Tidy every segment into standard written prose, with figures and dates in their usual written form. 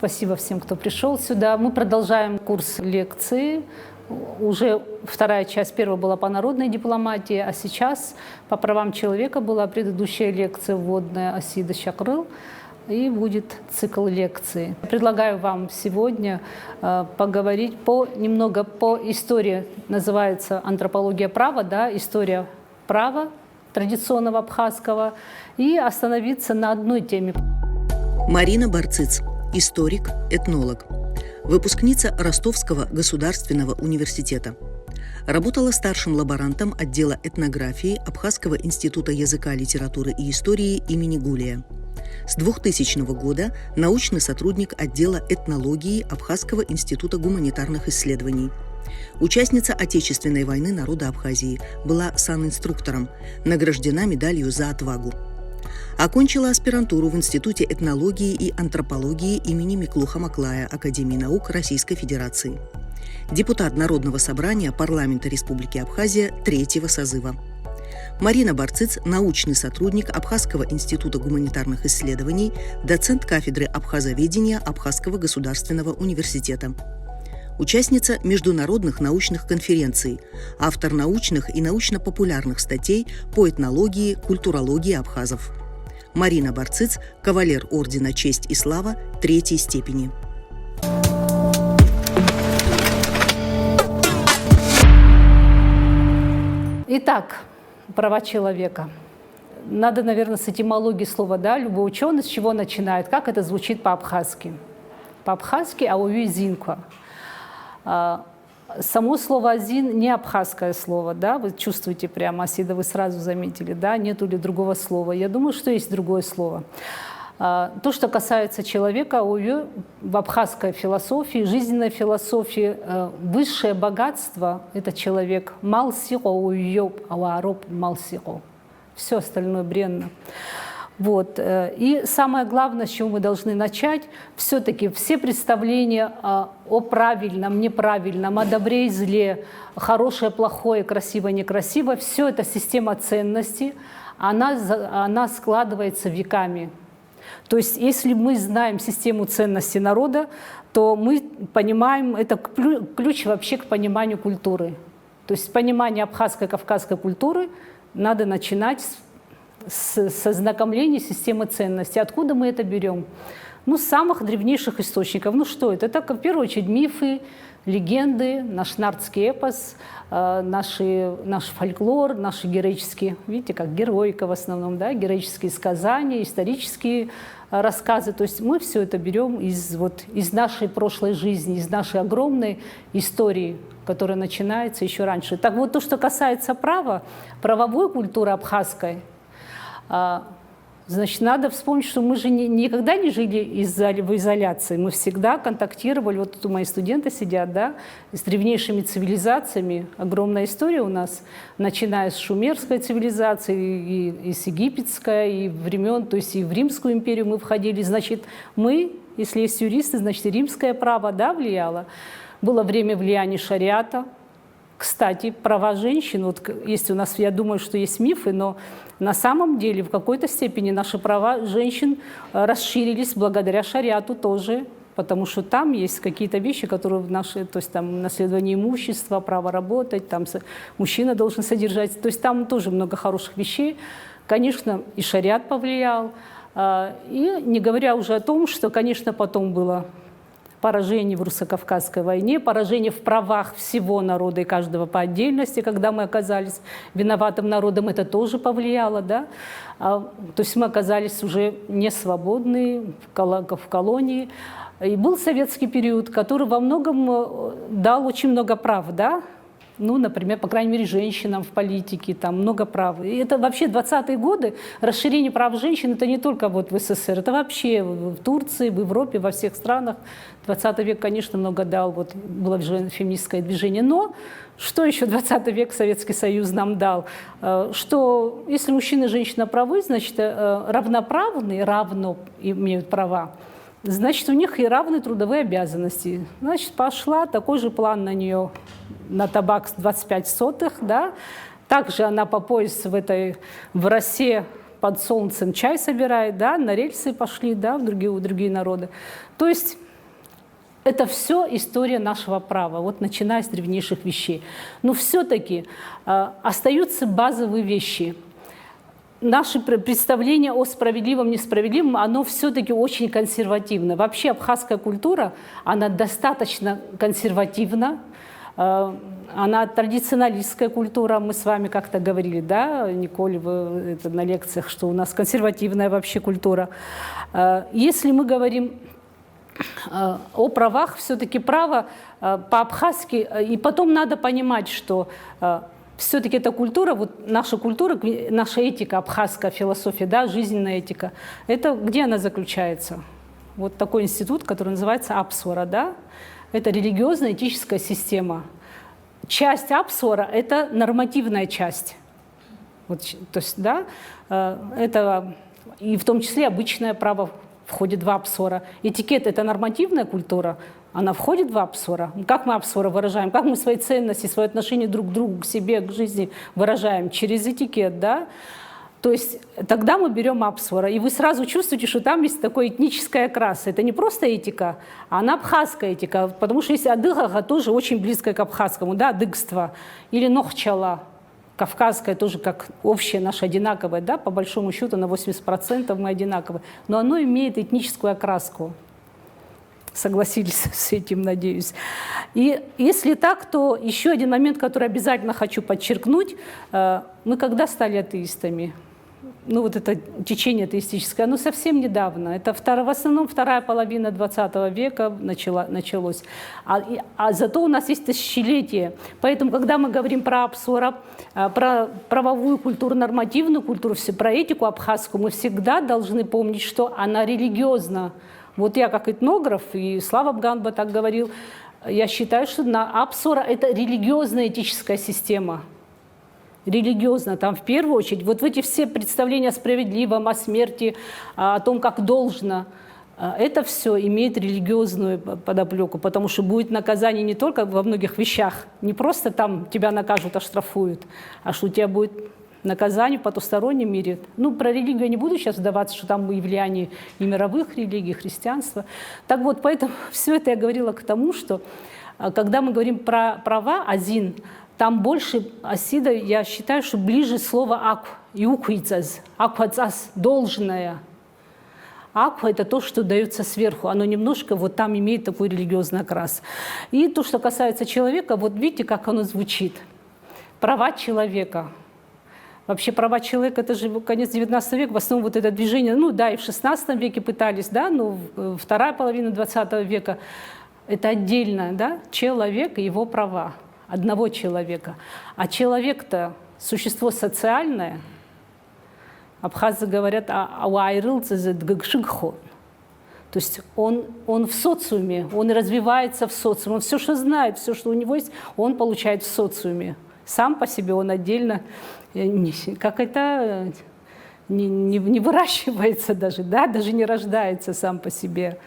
Спасибо всем, кто пришел сюда. Мы продолжаем курс лекций. Уже вторая часть, первая была по народной дипломатии, а сейчас по правам человека была предыдущая лекция вводная Асида Шакрыл, и будет цикл лекций. Предлагаю вам сегодня поговорить немного по истории, называется «Антропология права», да, история права традиционного абхазского, и остановиться на одной теме. Марина Барциц, историк, этнолог, выпускница Ростовского государственного университета. Работала старшим лаборантом отдела этнографии Абхазского института языка, литературы и истории имени Гулия. С 2000 года научный сотрудник отдела этнологии Абхазского института гуманитарных исследований. Участница Отечественной войны народа Абхазии, была санинструктором, награждена медалью за отвагу. Окончила аспирантуру в Институте этнологии и антропологии имени Миклуха Маклая Академии наук Российской Федерации. Депутат Народного собрания Парламента Республики Абхазия третьего созыва. Марина Барциц – научный сотрудник Абхазского института гуманитарных исследований, доцент кафедры абхазоведения Абхазского государственного университета. Участница международных научных конференций, автор научных и научно-популярных статей по этнологии, культурологии абхазов. Марина Барциц – кавалер ордена «Честь и слава» третьей степени. Итак, права человека. Надо, наверное, с этимологии слова, да, любой ученый с чего начинает, как это звучит по-абхазски. По-абхазски ауюзинка. Само слово «азин» не абхазское слово, да, вы чувствуете прямо, Асида, вы сразу заметили, да, нету ли другого слова. Я думаю, что есть другое слово. То, что касается человека, в абхазской философии, жизненной философии, высшее богатство – это человек. Малсико уйоб, ауароб малсико. Все остальное бренно. Вот. И самое главное, с чего мы должны начать, все-таки все представления о правильном, неправильном, о добре и зле, хорошее, плохое, красиво, некрасиво, все это система ценностей, она складывается веками. То есть если мы знаем систему ценностей народа, то мы понимаем, это ключ вообще к пониманию культуры. То есть понимание абхазской, кавказской культуры надо начинать с ознакомления системы ценностей. Откуда мы это берем? Ну, с самых древнейших источников. Ну, что это? Это, в первую очередь, мифы, легенды, наш нардский эпос, наш фольклор, наши героические, видите, как героика в основном, да, героические сказания, исторические рассказы. То есть мы все это берем из нашей прошлой жизни, из нашей огромной истории, которая начинается еще раньше. Так вот, то, что касается права, правовой культуры абхазской, значит, надо вспомнить, что мы же никогда не жили в изоляции. Мы всегда контактировали, вот тут мои студенты сидят, да, с древнейшими цивилизациями. Огромная история у нас, начиная с шумерской цивилизации, и с египетской, и времен, то есть и в Римскую империю мы входили. Значит, мы, если есть юристы, значит, и римское право, да, влияло. Было время влияния шариата. Кстати, права женщин, вот есть у нас, я думаю, что есть мифы, но на самом деле в какой-то степени наши права женщин расширились благодаря шариату тоже, потому что там есть какие-то вещи, которые в нашей, то есть там наследование имущества, право работать, там мужчина должен содержать, то есть там тоже много хороших вещей. Конечно, и шариат повлиял, и не говоря уже о том, что, конечно, потом было поражение в русско-кавказской войне, поражение в правах всего народа и каждого по отдельности, когда мы оказались виноватым народом, это тоже повлияло, да? То есть мы оказались уже не свободны в колонии. И был советский период, который во многом дал очень много прав, да? Ну, например, по крайней мере, женщинам в политике, там много прав. И это вообще 20-е годы, расширение прав женщин, это не только вот в СССР, это вообще в Турции, в Европе, во всех странах. 20 век, конечно, много дал, вот было феминистское движение. Но что еще 20 век Советский Союз нам дал? Что если мужчина и женщина правы, значит, равноправные, равно имеют права, значит, у них и равные трудовые обязанности. Значит, пошла, такой же план на нее, на табак 25 сотых, да. Также она по пояс в росе под солнцем чай собирает, да, на рельсы пошли, да, в другие народы. То есть Это все история нашего права, вот начиная с древнейших вещей. Но все-таки остаются базовые вещи. Наше представление о справедливом, несправедливом, оно все-таки очень консервативно. Вообще абхазская культура, она достаточно консервативна. Она традиционалистская культура, мы с вами как-то говорили, да, Николь, вы, это на лекциях, что у нас консервативная вообще культура. Если мы говорим о правах, все-таки право по-абхазски, и потом надо понимать, что все-таки эта культура, вот наша культура, наша этика, абхазская философия, да, жизненная этика, это где она заключается? Вот такой институт, который называется Апсвара, да, это религиозная этическая система. Часть Апсвара – это нормативная часть. Вот, то есть, да, это и в том числе обычное право входит в Апсвара. Этикет – это нормативная культура, она входит в Апсвара. Как мы Апсвара выражаем? Как мы свои ценности, свои отношения друг к другу, к себе, к жизни выражаем? Через этикет, да? То есть тогда мы берем Апсвара, и вы сразу чувствуете, что там есть такой этнический окрас. Это не просто этика, а она абхазская этика, потому что есть адыгага, тоже очень близкая к абхазскому, да, адыгство, или нохчала, кавказская, тоже как общее наше одинаковое, да, по большому счету на 80% мы одинаковые, но оно имеет этническую окраску. Согласились с этим, надеюсь. И если так, то еще один момент, который обязательно хочу подчеркнуть. Мы когда стали атеистами? Ну вот это течение атеистическое, оно совсем недавно. Это в основном вторая половина 20 века началось. А зато у нас есть тысячелетие. Поэтому, когда мы говорим про Апсвара, про правовую культуру, нормативную культуру, про этику абхазскую, мы всегда должны помнить, что она религиозна. Вот я как этнограф, и Слава Бганба так говорил, я считаю, что Апсвара – это религиозная этическая система. Религиозно, там в первую очередь, вот в эти все представления о справедливом, о смерти, о том, как должно, это все имеет религиозную подоплеку, потому что будет наказание не только во многих вещах, не просто там тебя накажут, оштрафуют, а что у тебя будет наказание в потустороннем мире. Ну, про религию я не буду сейчас вдаваться, что там и влияние и мировых религий, и христианства. Так вот, поэтому все это я говорила к тому, что когда мы говорим про права, азин, там больше асида, я считаю, что ближе слово ак, юкуицаз, аквацаз, должное. Аква – это то, что дается сверху, оно немножко вот там имеет такой религиозный окрас. И то, что касается человека, вот видите, как оно звучит. Права человека. Вообще права человека – это же конец XIX века, в основном вот это движение, ну да, и в XVI веке пытались, да, но вторая половина XX века – это отдельно, да, человек и его права. Одного человека. А человек-то существо социальное. Абхазы говорят то есть он в социуме, он развивается в социуме, он все, что знает, все, что у него есть, он получает в социуме. Сам по себе он отдельно, как это, не выращивается даже, да, даже не рождается сам по себе.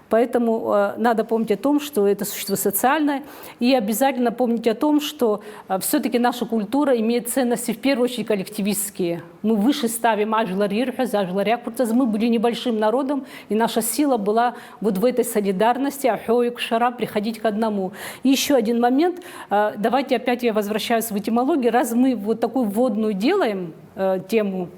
Поэтому надо помнить о том, что это существо социальное, и обязательно помнить о том, что все-таки наша культура имеет ценности в первую очередь коллективистские. Мы выше ставим мы были небольшим народом, и наша сила была вот в этой солидарности, приходить к одному. И еще один момент, давайте опять я возвращаюсь в этимологию, раз мы вот такую вводную делаем тему,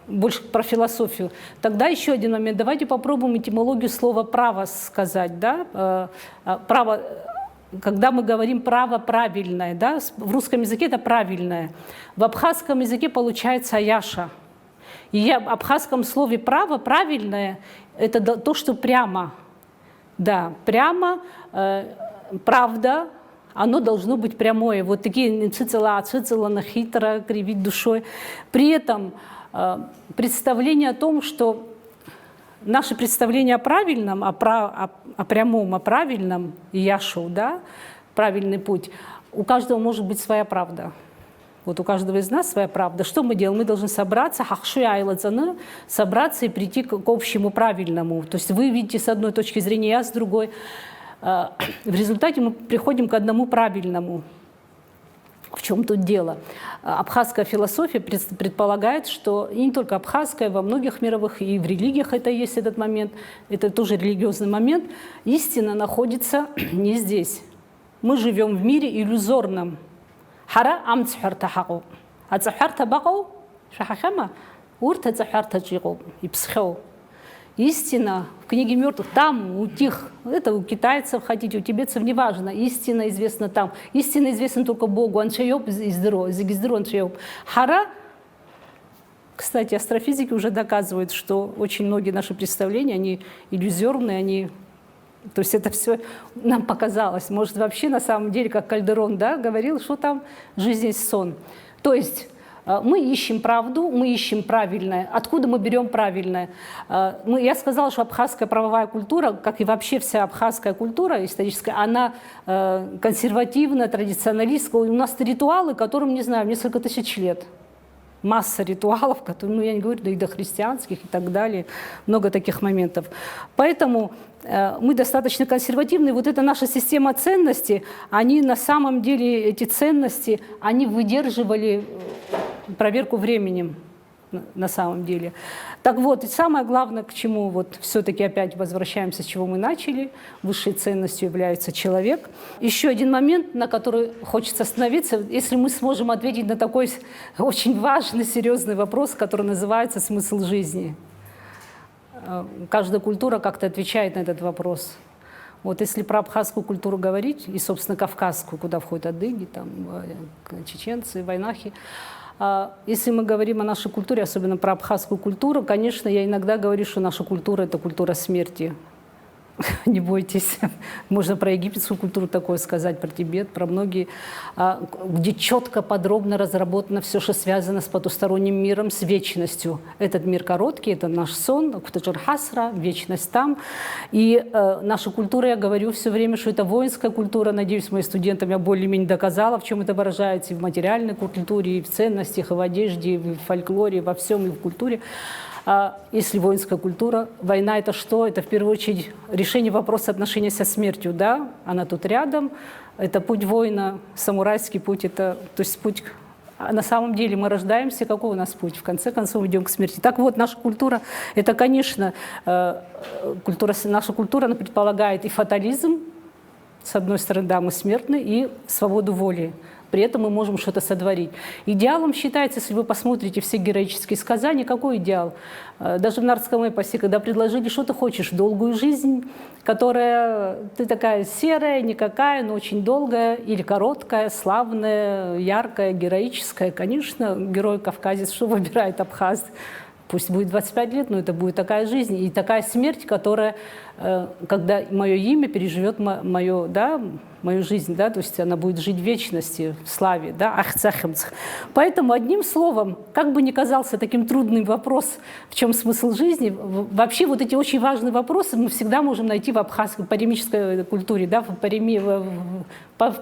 больше про философию. Тогда еще один момент. Давайте попробуем этимологию слова «право» сказать. Да? Право, когда мы говорим «право правильное», да? В русском языке это «правильное». В абхазском языке получается «аяша». И в абхазском слове «право» правильное – это то, что прямо. Да, прямо, правда, оно должно быть прямое. Вот такие цицела, хитро, кривить душой. При этом представление о том, что наше представление о правильном, о прямом, о правильном, яшу, да, правильный путь, у каждого может быть своя правда. Вот у каждого из нас своя правда. Что мы делаем? Мы должны собраться, собраться и прийти к общему правильному. То есть вы видите с одной точки зрения, я с другой. В результате мы приходим к одному правильному. В чем тут дело? Абхазская философия предполагает, что и не только абхазская, во многих мировых и в религиях это есть этот момент, это тоже религиозный момент, истина находится не здесь. Мы живем в мире иллюзорном. Хара амцхартахау. Ацхартабау шахахама урта цхартачигу и псхау. Истина в книге мертвых, там, у тех, это у китайцев хотите, у тибетцев, неважно, истина известна там. Истина известна только Богу. Аншайоп зигиздро аншайоп. Хара, кстати, астрофизики уже доказывают, что очень многие наши представления, они иллюзорные, они... То есть это все нам показалось. Может, вообще на самом деле, как Кальдерон, да, говорил, что там жизнь есть сон. То есть мы ищем правду, мы ищем правильное. Откуда мы берем правильное? Я сказала, что абхазская правовая культура, как и вообще вся абхазская культура историческая, она консервативная, традиционалистская. У нас ритуалы, которым, не знаю, несколько тысяч лет. Масса ритуалов, которые, ну я не говорю, да и до христианских и так далее. Много таких моментов. Поэтому мы достаточно консервативны. Вот эта наша система ценностей, они на самом деле, эти ценности, они выдерживали проверку временем на самом деле. Так вот, и самое главное, к чему вот все-таки опять возвращаемся, с чего мы начали, высшей ценностью является человек. Еще один момент, на который хочется остановиться, если мы сможем ответить на такой очень важный, серьезный вопрос, который называется «Смысл жизни». Каждая культура как-то отвечает на этот вопрос. Вот если про абхазскую культуру говорить, и, собственно, кавказскую, куда входят адыги, там, чеченцы, вайнахи, если мы говорим о нашей культуре, особенно про абхазскую культуру, конечно, я иногда говорю, что наша культура – это культура смерти. Не бойтесь. Можно про египетскую культуру такое сказать, про Тибет, про многие, где четко, подробно разработано все, что связано с потусторонним миром, с вечностью. Этот мир короткий, это наш сон, Ктаджар-Хасра, вечность там. И наша культура, я говорю все время, что это воинская культура. Надеюсь, моим студентам я более-менее доказала, в чем это выражается и в материальной культуре, и в ценностях, и в одежде, и в фольклоре, и во всем, и в культуре. Если воинская культура, война – это что? Это в первую очередь решение вопроса отношения со смертью, да? Она тут рядом, это путь воина, самурайский путь, это, то есть путь, на самом деле мы рождаемся, какой у нас путь? В конце концов идем к смерти. Так вот, наша культура, это, конечно, наша культура, она предполагает и фатализм, с одной стороны, да, мы смертны, и свободу воли. При этом мы можем что-то сотворить. Идеалом считается, если вы посмотрите все героические сказания, какой идеал? Даже в нардском эпосе, когда предложили, что ты хочешь, долгую жизнь, которая ты такая серая, никакая, но очень долгая, или короткая, славная, яркая, героическая. Конечно, герой-кавказец что выбирает абхаз? Пусть будет 25 лет, но это будет такая жизнь и такая смерть, которая, когда мое имя переживет мою жизнь, да, то есть она будет жить в вечности, в славе, да, ахцахемцх. Поэтому, одним словом, как бы ни казался таким трудным вопрос, в чем смысл жизни, вообще вот эти очень важные вопросы мы всегда можем найти в абхазской паремической культуре, да, в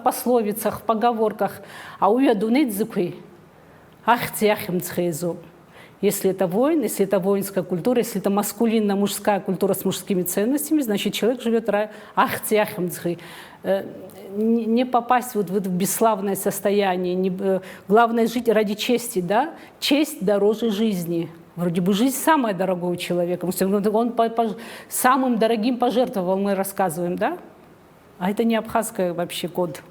пословицах, в поговорках. Ауядунэдзыкуй, ахцахемцхэзу. Если это воин, если это воинская культура, если это маскулинно-мужская культура с мужскими ценностями, значит, человек живет не попасть вот в это бесславное состояние. Главное жить ради чести, да? Честь дороже жизни. Вроде бы жизнь самая дорогая у человека. Он самым дорогим пожертвовал, мы рассказываем, да? А это не абхазская вообще код.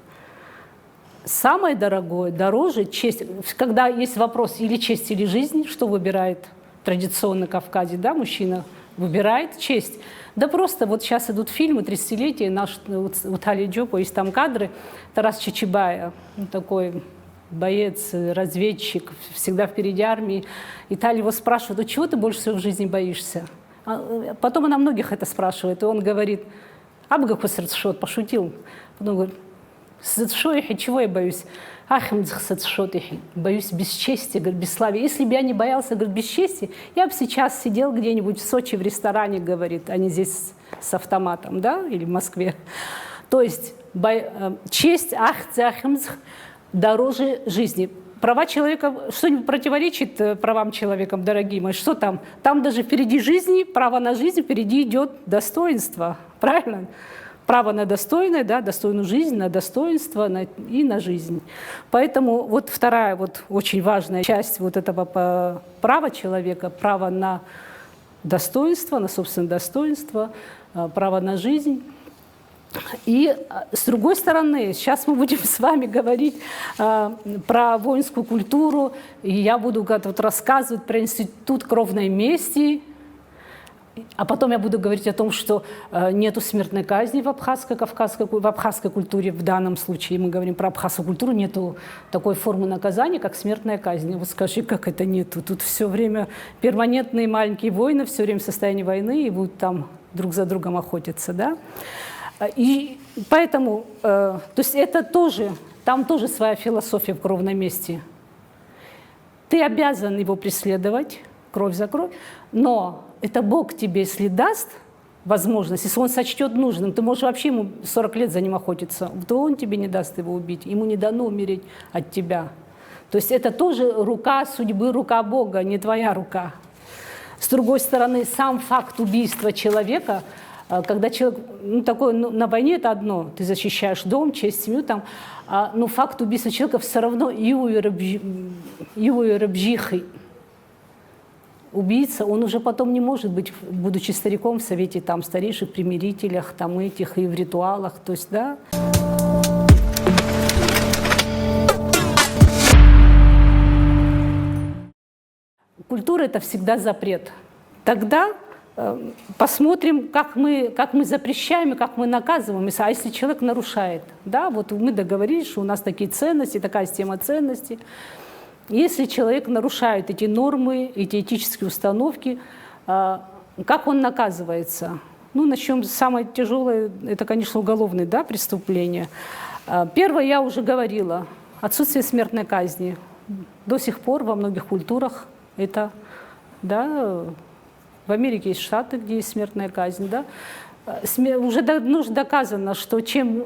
Самое дорогое, дороже честь. Когда есть вопрос или честь, или жизнь, что выбирает традиционно в Кавказе, да, мужчина выбирает честь. Да просто вот сейчас идут фильмы 30-летия, наш у Тали Джопа, есть там кадры, Тарас Чичибая, такой боец, разведчик, всегда впереди армии. И Тали его спрашивает, чего ты больше всего в жизни боишься? Потом она многих это спрашивает, и он говорит, Абгахусерцшот, пошутил. Потом говорит, чего я боюсь? Боюсь бесчестия, говорит, бесславия. Если бы я не боялся, говорит, бесчестия, я бы сейчас сидел где-нибудь в Сочи в ресторане, говорит, а не здесь с автоматом, да, или в Москве. То есть честь, дороже жизни. Права человека, что-нибудь противоречит правам человека, дорогие мои? Что там? Там даже впереди жизни, право на жизнь, впереди идет достоинство, правильно? право на достойное, да, достойную жизнь, на достоинство и на жизнь. Поэтому вот вторая вот очень важная часть вот этого права человека, право на достоинство, на собственное достоинство, право на жизнь. И с другой стороны, сейчас мы будем с вами говорить про воинскую культуру, и я буду вот рассказывать про институт кровной мести, а потом я буду говорить о том, что нету смертной казни в абхазской культуре. В данном случае мы говорим про абхазскую культуру, нету такой формы наказания, как смертная казнь. Вот скажи, как это нету? Тут все время перманентные маленькие войны, все время в состоянии войны, и будут там друг за другом охотиться, да? И поэтому, то есть это тоже, там тоже своя философия в кровном мести. Ты обязан его преследовать, кровь за кровь, но это Бог тебе, если даст возможность, если он сочтет нужным, ты можешь вообще ему 40 лет за ним охотиться, то он тебе не даст его убить, ему не дано умереть от тебя. То есть это тоже рука судьбы, рука Бога, не твоя рука. С другой стороны, сам факт убийства человека, когда человек, на войне это одно, ты защищаешь дом, честь, семью, там, но факт убийства человека все равно убийца, он уже потом не может быть, будучи стариком в совете там, старейших примирителях, там, этих и в ритуалах, то есть, да. Культура – это всегда запрет. Тогда посмотрим, как мы запрещаем и как мы наказываем. А если человек нарушает, да, вот мы договорились, что у нас такие ценности, такая система ценностей. Если человек нарушает эти нормы, эти этические установки, как он наказывается? Ну, начнем с самое тяжелое, это, конечно, уголовные, да, преступления. Первое, я уже говорила, отсутствие смертной казни. До сих пор во многих культурах это, да, в Америке есть штаты, где есть смертная казнь, да. Уже доказано, что чем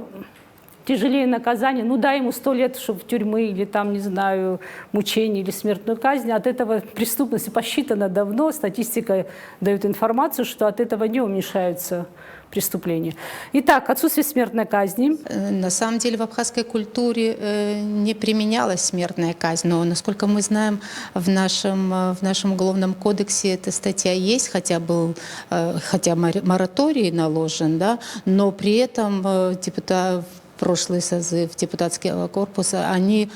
тяжелее наказание, ну дай ему 100 лет чтобы в тюрьмы или там, не знаю, мучение или смертную казнь, от этого преступности посчитано давно, статистика дает информацию, что от этого не уменьшаются преступления. Итак, отсутствие смертной казни. На самом деле в абхазской культуре не применялась смертная казнь, но, насколько мы знаем, в нашем уголовном кодексе эта статья есть, хотя мораторий наложен, да, но при этом прошлый созыв депутатского корпуса, они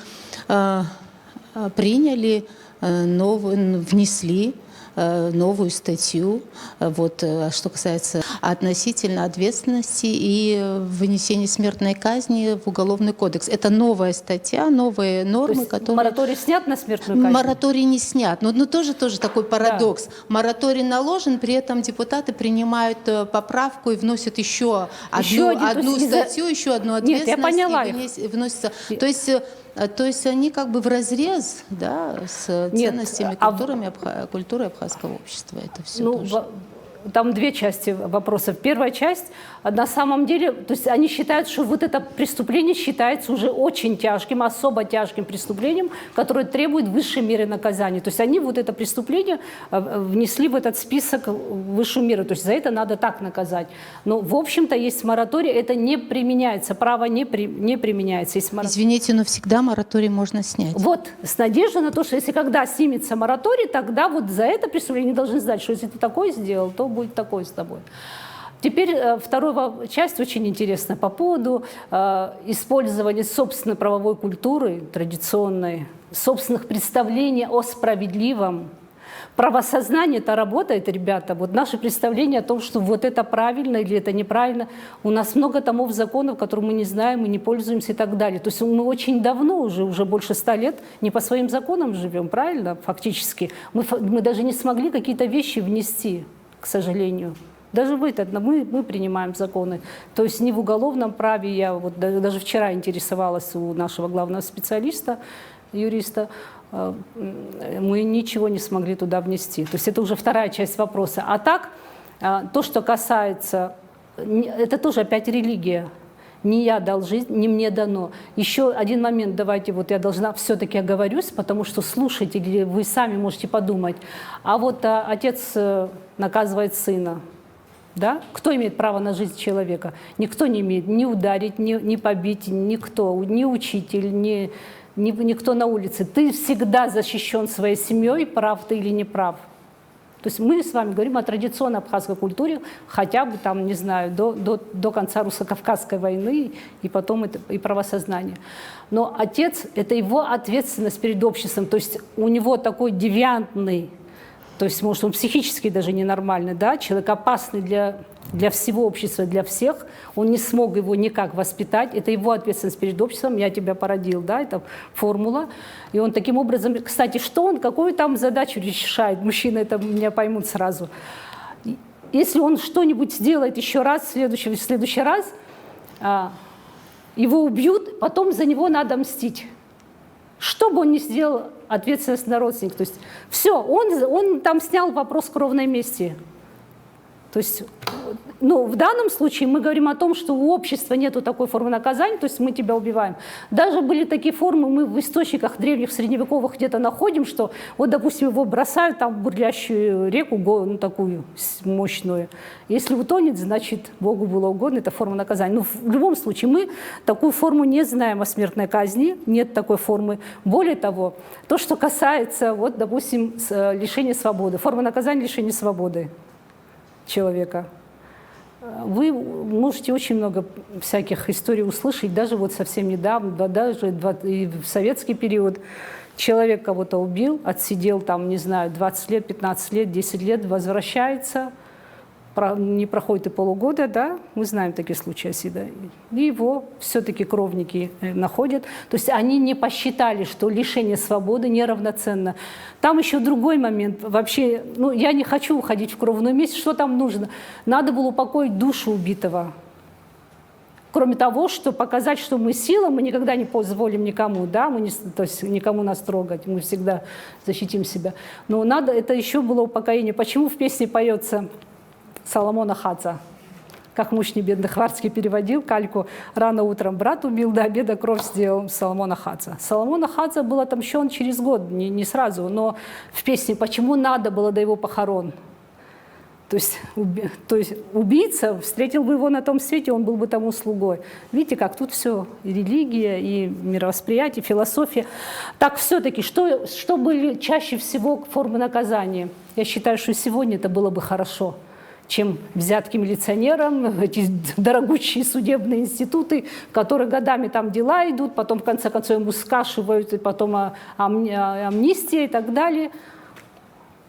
внесли новую статью, вот, что касается относительно ответственности и вынесения смертной казни в Уголовный кодекс. Это новая статья, новые нормы, которые... Мораторий снят на смертную казнь? Мораторий не снят. Но тоже такой парадокс. Да. Мораторий наложен, при этом депутаты принимают поправку и вносят еще одну статью, еще одну ответственность. Нет, я поняла и вносится. То есть они как бы вразрез, да, с ценностями, культурой абхазского общества. Это все тоже. Там две части вопросов. Первая часть, на самом деле, то есть они считают, что вот это преступление считается уже очень тяжким, особо тяжким преступлением, которое требует высшей меры наказания. То есть они вот это преступление внесли в этот список высшую меру. То есть за это надо так наказать. Но, в общем-то, есть мораторий, это не применяется, право не применяется. Извините, но всегда мораторий можно снять. Вот, с надеждой на то, что если когда снимется мораторий, тогда вот за это преступление должны знать, что если ты такое сделал, то будет такое с тобой. Теперь вторая часть очень интересная по поводу использования собственной правовой культуры, традиционной, собственных представлений о справедливом. Правосознание это работает, ребята. Вот наше представление о том, что вот это правильно или это неправильно. У нас много томов законов, которые мы не знаем, мы не пользуемся и так далее. То есть мы очень давно, уже больше 100 лет, не по своим законам живем, правильно, фактически. Мы даже не смогли какие-то вещи внести, к сожалению. Даже мы принимаем законы. То есть не в уголовном праве. Я вот даже вчера интересовалась у нашего главного специалиста, юриста, мы ничего не смогли туда внести. То есть это уже вторая часть вопроса. А так, то, что касается, это тоже опять религия. Не я дал жизнь, не мне дано. Еще один момент, давайте, вот я должна все-таки оговорюсь, потому что слушатели, вы сами можете подумать. А вот отец наказывает сына. Да? Кто имеет право на жизнь человека? Никто не имеет ни ударить, ни побить, никто, ни учитель, никто на улице. Ты всегда защищен своей семьей, прав ты или не прав. То есть мы с вами говорим о традиционной абхазской культуре хотя бы там, не знаю, до конца русско-кавказской войны и потом и правосознания. Но отец – это его ответственность перед обществом. То есть у него такой девиантный, то есть, может, он психически даже ненормальный, да, человек опасный для всего общества, для всех, он не смог его никак воспитать, это его ответственность перед обществом, я тебя породил, да, это формула. И он таким образом, кстати, какую там задачу решает, мужчины это меня поймут сразу. Если он что-нибудь сделает еще раз, в следующий раз, его убьют, потом за него надо мстить. Что бы он ни сделал, ответственность на родственников. То есть все, он там снял вопрос кровной мести. То есть, ну, в данном случае мы говорим о том, что у общества нет такой формы наказания, то есть мы тебя убиваем. Даже были такие формы, мы в источниках древних, средневековых где-то находим, что вот, допустим, его бросают там в бурлящую реку, ну, такую мощную. Если утонет, значит, Богу было угодно, это форма наказания. Но в любом случае мы такую форму не знаем о смертной казни, нет такой формы. Более того, то, что касается, вот, допустим, лишения свободы, форма наказания лишения свободы человека. Вы можете очень много всяких историй услышать, даже вот совсем недавно, даже и в советский период. Человек кого-то убил, отсидел там, не знаю, 20 лет, 15 лет, 10 лет, возвращается, не проходит и полугода, да, мы знаем такие случаи отсюда, и его все-таки кровники находят. То есть они не посчитали, что лишение свободы неравноценно. Там еще другой момент. Вообще, ну, я не хочу уходить в кровную месть. Что там нужно? Надо было упокоить душу убитого. Кроме того, что показать, что мы сила, мы никогда не позволим никому, да, то есть никому нас трогать, мы всегда защитим себя. Но надо, это еще было упокоение. Почему в песне поется Соломона Хаца, как муж небедный Хварцкий переводил кальку: рано утром брат убил, до обеда кровь сделал Соломона Хаца. Соломона Хаца был отомщен через год, не сразу, но в песне «Почему надо было до его похорон?» То есть убийца, встретил бы его на том свете, он был бы тому слугой. Видите, как тут все, и религия, и мировосприятие, философия. Так все-таки, что были чаще всего формы наказания? Я считаю, что сегодня это было бы хорошо, чем взятки милиционерам, эти дорогущие судебные институты, которые годами там дела идут, потом в конце концов ему скашивают, и потом амнистия и так далее.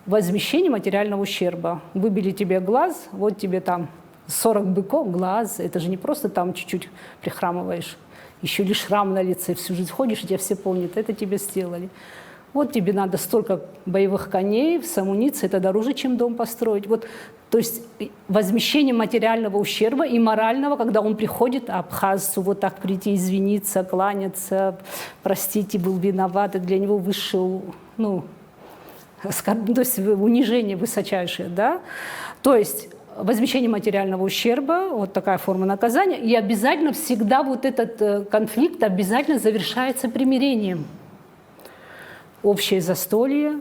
Возмещение материального ущерба. Выбили тебе глаз, вот тебе там 40 быков, глаз. Это же не просто там чуть-чуть прихрамываешь. Еще лишь шрам на лице, всю жизнь ходишь, и тебя все помнят. Это тебе сделали. Вот тебе надо столько боевых коней, с амуницией, это дороже, чем дом построить. Вот, то есть возмещение материального ущерба и морального, когда он приходит, абхазцу вот так прийти, извиниться, кланяться, простите, был виноват, это для него высшее, ну, то есть унижение высочайшее, да? То есть возмещение материального ущерба, вот такая форма наказания, и обязательно всегда вот этот конфликт обязательно завершается примирением. Общее застолье,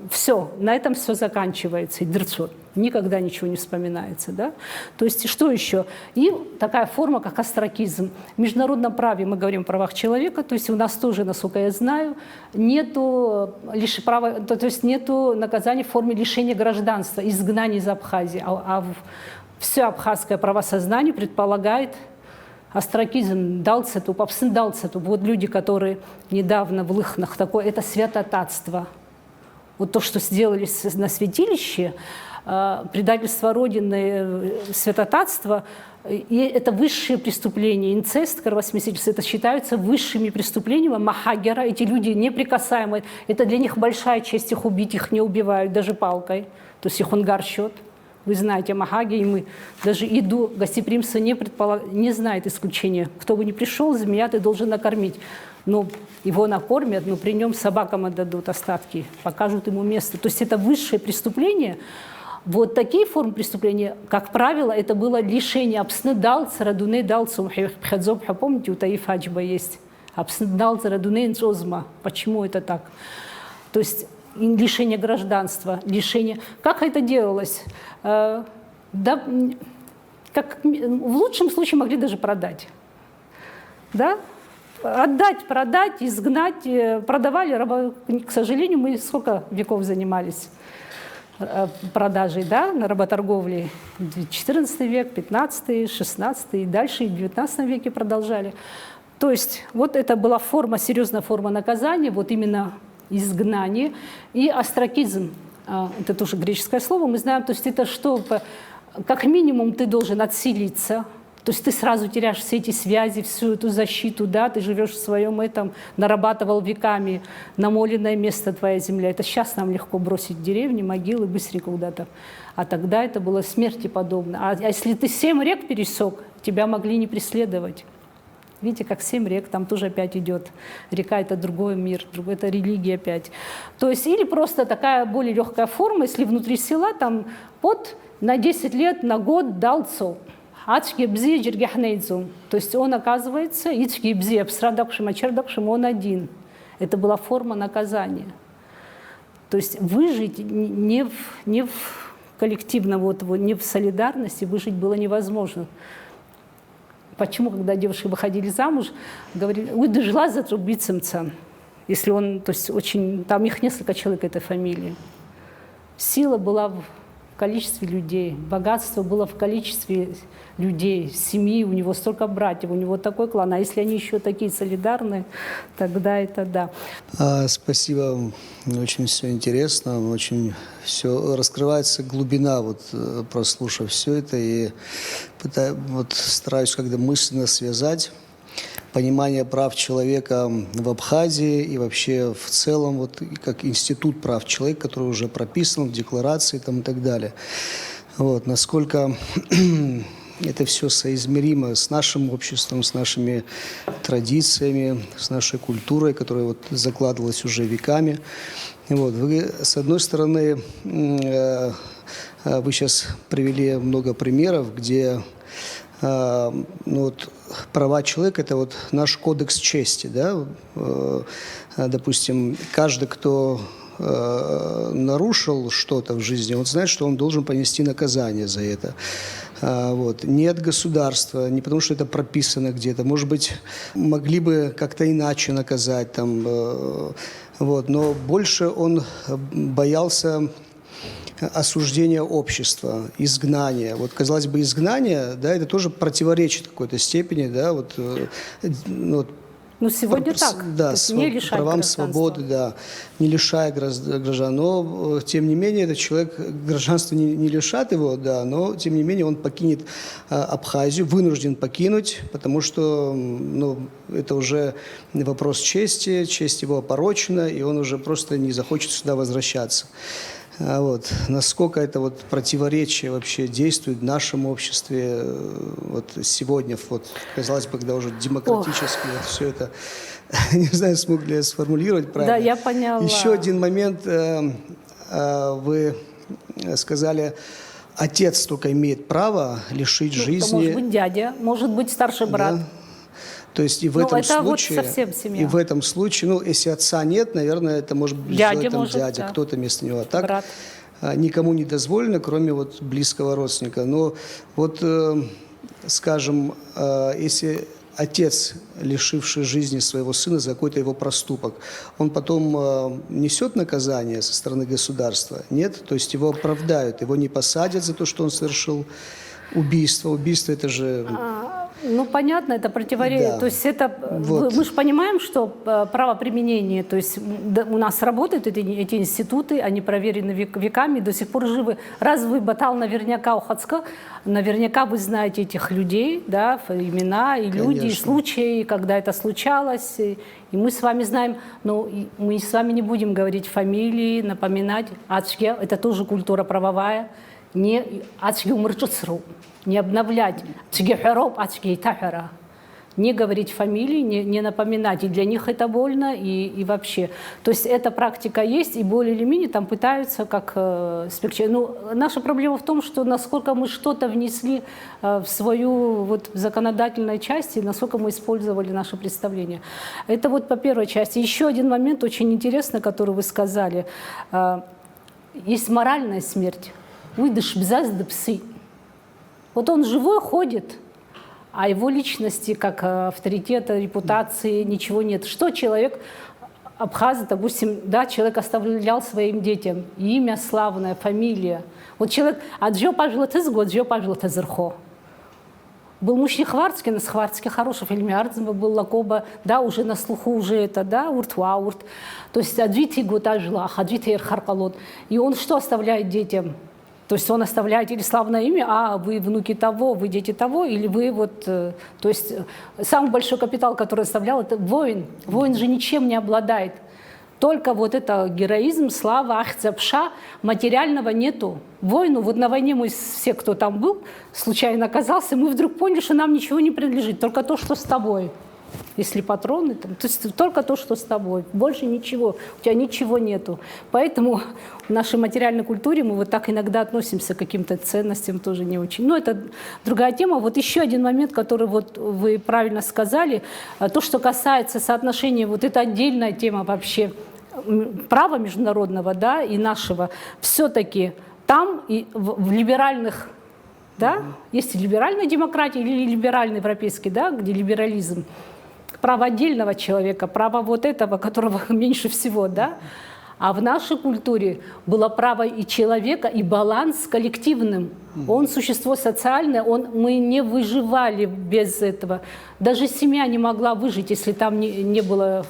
все, на этом все заканчивается, и дырцот. Никогда ничего не вспоминается. Да? То есть что еще? И такая форма, как остракизм. В международном праве мы говорим о правах человека, то есть у нас тоже, насколько я знаю, нету наказания в форме лишения гражданства, изгнания из Абхазии. Все абхазское правосознание предполагает остракизм, далцету, попсын далцету. Вот люди, которые недавно в Лыхнах, такое, это святотатство. Вот то, что сделали на святилище, предательство Родины, святотатство, и это высшее преступление. Инцест, кровосмесительство, это считаются высшими преступлениями. Махагера, эти люди неприкасаемые. Это для них большая честь их убить, их не убивают даже палкой. То есть их унгар счет. Вы знаете о Махаге, и мы даже еду гостеприимство не знает исключения. Кто бы ни пришел, змея ты должен накормить. Но его накормят, но при нем собакам отдадут остатки, покажут ему место. То есть это высшее преступление. Вот такие формы преступления, как правило, это было лишение абсны далца, радуны далцу, помните, у Таиф Хаджба есть абсны далца, радуны инцозма. Почему это так? То есть лишение гражданства, лишение... Как это делалось? да, как, в лучшем случае могли даже продать. Да? Отдать, продать, изгнать. Продавали, к сожалению, мы сколько веков занимались продажей, да, на работорговле. 14 век, 15, 16 и дальше и в 19 веке продолжали. То есть вот это была форма, серьезная форма наказания, вот именно изгнание. И остракизм, это тоже греческое слово, мы знаем, то есть это что, как минимум ты должен отселиться, то есть ты сразу теряешь все эти связи, всю эту защиту, да, ты живешь в своем этом, нарабатывал веками, намоленное место твоя земля. Это сейчас нам легко бросить деревни, могилы, быстренько куда-то. А тогда это было смерти подобно. А если ты 7 рек пересек, тебя могли не преследовать. Видите, как 7 рек, там тоже опять идет. Река — это другой мир, это религия опять. То есть или просто такая более легкая форма, если внутри села там на 10 лет, на год дал цол. То есть он, оказывается, он один. Это была форма наказания. То есть выжить не в коллективно, не в солидарности, выжить было невозможно. Почему, когда девушки выходили замуж, говорили, ой, дожила за трубицемца, если он, то есть очень, там их несколько человек этой фамилии. Сила была в количестве людей, богатство было в количестве людей, семьи, у него столько братьев, у него такой клан. А если они еще такие солидарные, тогда это да. Спасибо, очень все интересно, очень все раскрывается глубина, прослушав все это, и стараюсь когда мысленно связать понимание прав человека в Абхазии и вообще в целом, как институт прав человека, который уже прописан в декларации и так далее. Насколько это все соизмеримо с нашим обществом, с нашими традициями, с нашей культурой, которая закладывалась уже веками. Вы, с одной стороны, вы сейчас привели много примеров, где права человека – это наш кодекс чести. Да? Допустим, каждый, кто нарушил что-то в жизни, он знает, что он должен понести наказание за это. Не от государства, не потому что это прописано где-то. Может быть, могли бы как-то иначе наказать. Но больше он боялся осуждения общества, изгнания. Казалось бы, изгнание, да, это тоже противоречит в какой-то степени, да, сегодня так. Да, не лишать правам свободы, да, не лишая граждан. Но, тем не менее, этот человек, гражданство не лишат его, да, но, тем не менее, он покинет Абхазию, вынужден покинуть, потому что, это уже вопрос чести, честь его опорочена, и он уже просто не захочет сюда возвращаться. Насколько это противоречие вообще действует в нашем обществе сегодня, казалось бы, когда уже демократически все это, не знаю, смог ли я сформулировать правильно. Да, я поняла. Еще один момент, вы сказали, отец только имеет право лишить жизни. Может быть, дядя, может быть, старший брат. Да. То есть и в этом случае, совсем семья. И в этом случае, если отца нет, наверное, это может быть дядя, да. кто-то вместо него. А так брат. Никому не дозволено, кроме близкого родственника. Но скажем, если отец, лишивший жизни своего сына за какой-то его проступок, он потом несет наказание со стороны государства? Нет? То есть его оправдают, его не посадят за то, что он совершил убийство. Убийство – это же… понятно, это противоречие. Да. То есть это, мы же понимаем, что правоприменение, то есть у нас работают эти институты, они проверены веками, до сих пор живы. Раз вы батал наверняка Ухацка, наверняка вы знаете этих людей, да, имена и люди, Конечно. и случаи, когда это случалось. И мы с вами знаем, но мы с вами не будем говорить фамилии, напоминать. Это тоже культура правовая. Не обновлять, не говорить фамилии, не напоминать. И для них это больно, и вообще. То есть эта практика есть, и более или менее там пытаются как смягчать. Наша проблема в том, что насколько мы что-то внесли в свою законодательной части, насколько мы использовали наше представление. Это по первой части. Еще один момент очень интересный, который вы сказали. Есть моральная смерть. Выйдешь бзаз да псы. Вот он живой ходит, а его личности, как авторитета, репутации, ничего нет. Что человек, абхазы, допустим, да, человек оставлял своим детям имя славное, фамилия. Вот человек, аджо пожил тезго, аджо пожил тезерхо. Был мужчина Хварцкий, на Хварцке хороший фильм Ардзева был Лакоба, да, уже на слуху уже это, да, урт-ваурт. То есть аджити года жила, аджити эрхаркалот. И он что оставляет детям? То есть он оставляет или славное имя, а вы внуки того, вы дети того, или вы вот... То есть самый большой капитал, который оставлял, это воин. Воин же ничем не обладает. Только вот это героизм, слава, ахцапша, материального нету. Воину, вот на войне мы все, кто там был, случайно оказался, мы вдруг поняли, что нам ничего не принадлежит, только то, что с тобой. Если патроны, там, то есть только то, что с тобой, больше ничего, у тебя ничего нету. Поэтому в нашей материальной культуре мы вот так иногда относимся к каким-то ценностям, тоже не очень. Но это другая тема. Вот еще один момент, который вот вы правильно сказали, то, что касается соотношения, вот это отдельная тема вообще права международного, да, и нашего. Все-таки там и в либеральных, да, есть и либеральная демократия, или либеральный европейский, да, где либерализм. Право отдельного человека, право вот этого, которого меньше всего, да? А в нашей культуре было право и человека, и баланс с коллективным. Он существо социальное, мы не выживали без этого. Даже семья не могла выжить, если там не было...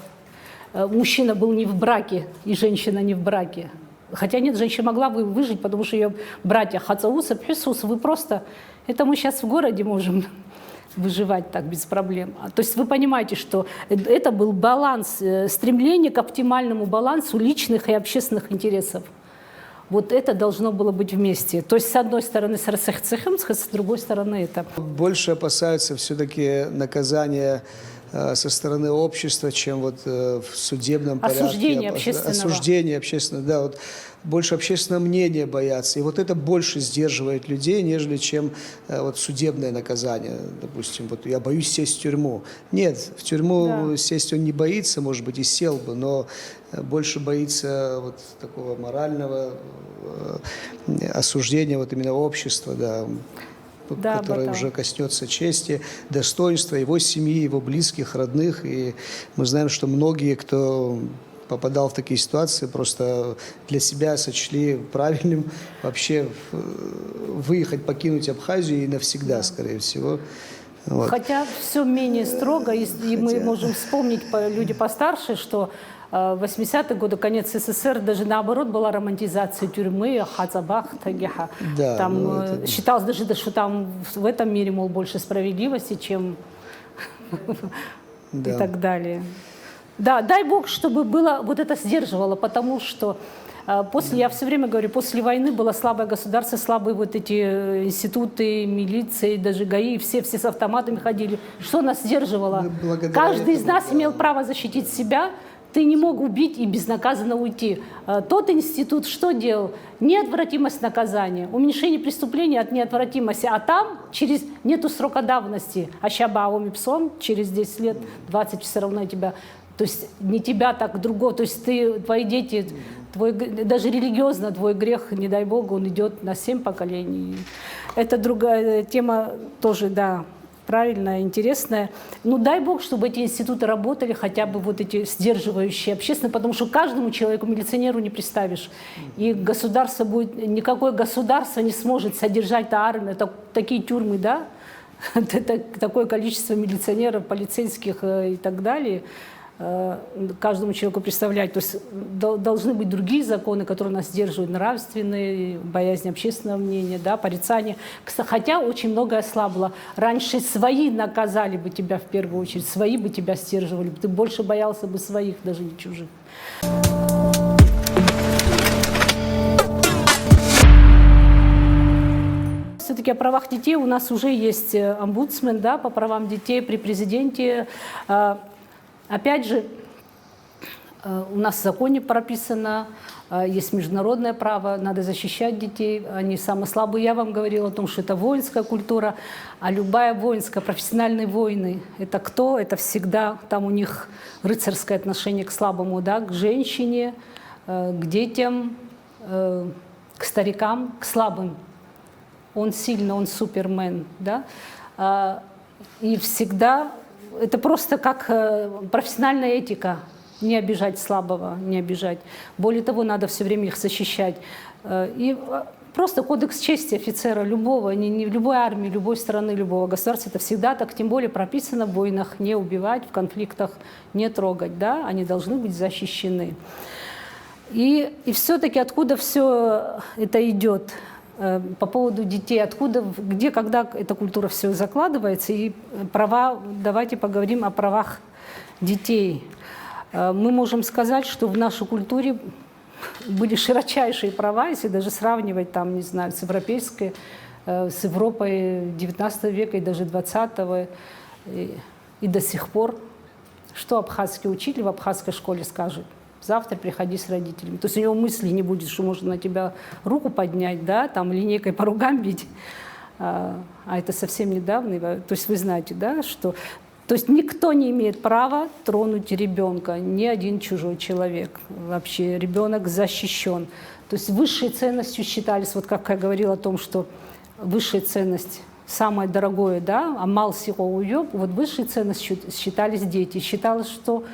Мужчина был не в браке, и женщина не в браке. Хотя нет, женщина могла бы выжить, потому что ее братья Хацауса, Пхисус, вы просто... Это мы сейчас в городе можем... выживать так без проблем. То есть вы понимаете, что это был баланс, стремление к оптимальному балансу личных и общественных интересов. Вот это должно было быть вместе. То есть с одной стороны с Расехцехем, с другой стороны это. Больше опасаются все-таки наказания со стороны общества, чем вот в судебном порядке. Осуждение общественного. Осуждение общественного, да. Вот больше общественного мнения боятся. И вот это больше сдерживает людей, нежели чем вот судебное наказание. Допустим, вот я боюсь сесть в тюрьму. Нет, в тюрьму сесть он не боится, может быть, и сел бы, но больше боится вот такого морального осуждения вот именно общества, да. Да, который уже коснется чести, достоинства его семьи, его близких, родных. И мы знаем, что многие, кто попадал в такие ситуации, просто для себя сочли правильным вообще выехать, покинуть Абхазию и навсегда, скорее всего. Вот. Хотя все менее строго, и мы можем вспомнить, люди постарше, что в 80-е годы, конец СССР, даже наоборот была романтизация тюрьмы, Хацабах, Тагиха. Да, там считалось даже, что там в этом мире, мол, больше справедливости, чем и так далее. Да, дай Бог, чтобы было, вот это сдерживало, потому что после, я все время говорю, после войны было слабое государство, слабые вот эти институты, милиции, даже ГАИ, все с автоматами ходили. Что нас сдерживало? Каждый из нас имел право защитить себя. Ты не мог убить и безнаказанно уйти. Тот институт что делал? Неотвратимость наказания, уменьшение преступления от неотвратимости. А там нету срока давности. А щабаоми псом через 10 лет, 20 все равно тебя... То есть не тебя, так другого. То есть твои дети, даже религиозно твой грех, не дай Бог, он идет на 7 поколений. Это другая тема тоже, да, правильная, интересная. Ну, дай Бог, чтобы эти институты работали, хотя бы вот эти сдерживающие общественные, потому что каждому человеку, милиционеру не представишь. И государство будет, никакое государство не сможет содержать армию, такие тюрьмы, да, такое количество милиционеров, полицейских и так далее. Каждому человеку представлять. То есть должны быть другие законы, которые нас сдерживают, нравственные, боязнь общественного мнения, да, порицание. Хотя очень многое ослабло. Раньше свои наказали бы тебя в первую очередь, свои бы тебя сдерживали, ты больше боялся бы своих, даже не чужих. Все-таки о правах детей у нас уже есть омбудсмен, да, по правам детей при президенте. Опять же, у нас в законе прописано, есть международное право, надо защищать детей, они самые слабые. Я вам говорила о том, что это воинская культура, а любая воинская, профессиональные воины, это кто? Это всегда, там у них рыцарское отношение к слабому, да, к женщине, к детям, к старикам, к слабым. он сильный, он супермен, да, и всегда это просто как профессиональная этика, не обижать слабого, не обижать. Более того, надо все время их защищать. И просто кодекс чести офицера любого, не в любой армии, любой страны, любого государства, это всегда так, тем более прописано в войнах, не убивать, в конфликтах не трогать, да, они должны быть защищены. И все-таки откуда все это идет? По поводу детей, откуда, где, когда эта культура все закладывается, и права, давайте поговорим о правах детей. Мы можем сказать, что в нашей культуре были широчайшие права, если даже сравнивать там, не знаю, с европейской, с Европой XIX века и даже XX, и до сих пор. Что абхазский учитель в абхазской школе скажет? Завтра приходи с родителями. То есть у него мысли не будет, что можно на тебя руку поднять, да, там линейкой по рукам бить. А это совсем недавно. То есть вы знаете, да, что... То есть никто не имеет права тронуть ребенка, ни один чужой человек. Вообще ребенок защищен. То есть высшей ценностью считались, вот как я говорила о том, что высшая ценность, самое дорогое, да, амал сиго уёб, вот высшей ценностью считались дети. Считалось, что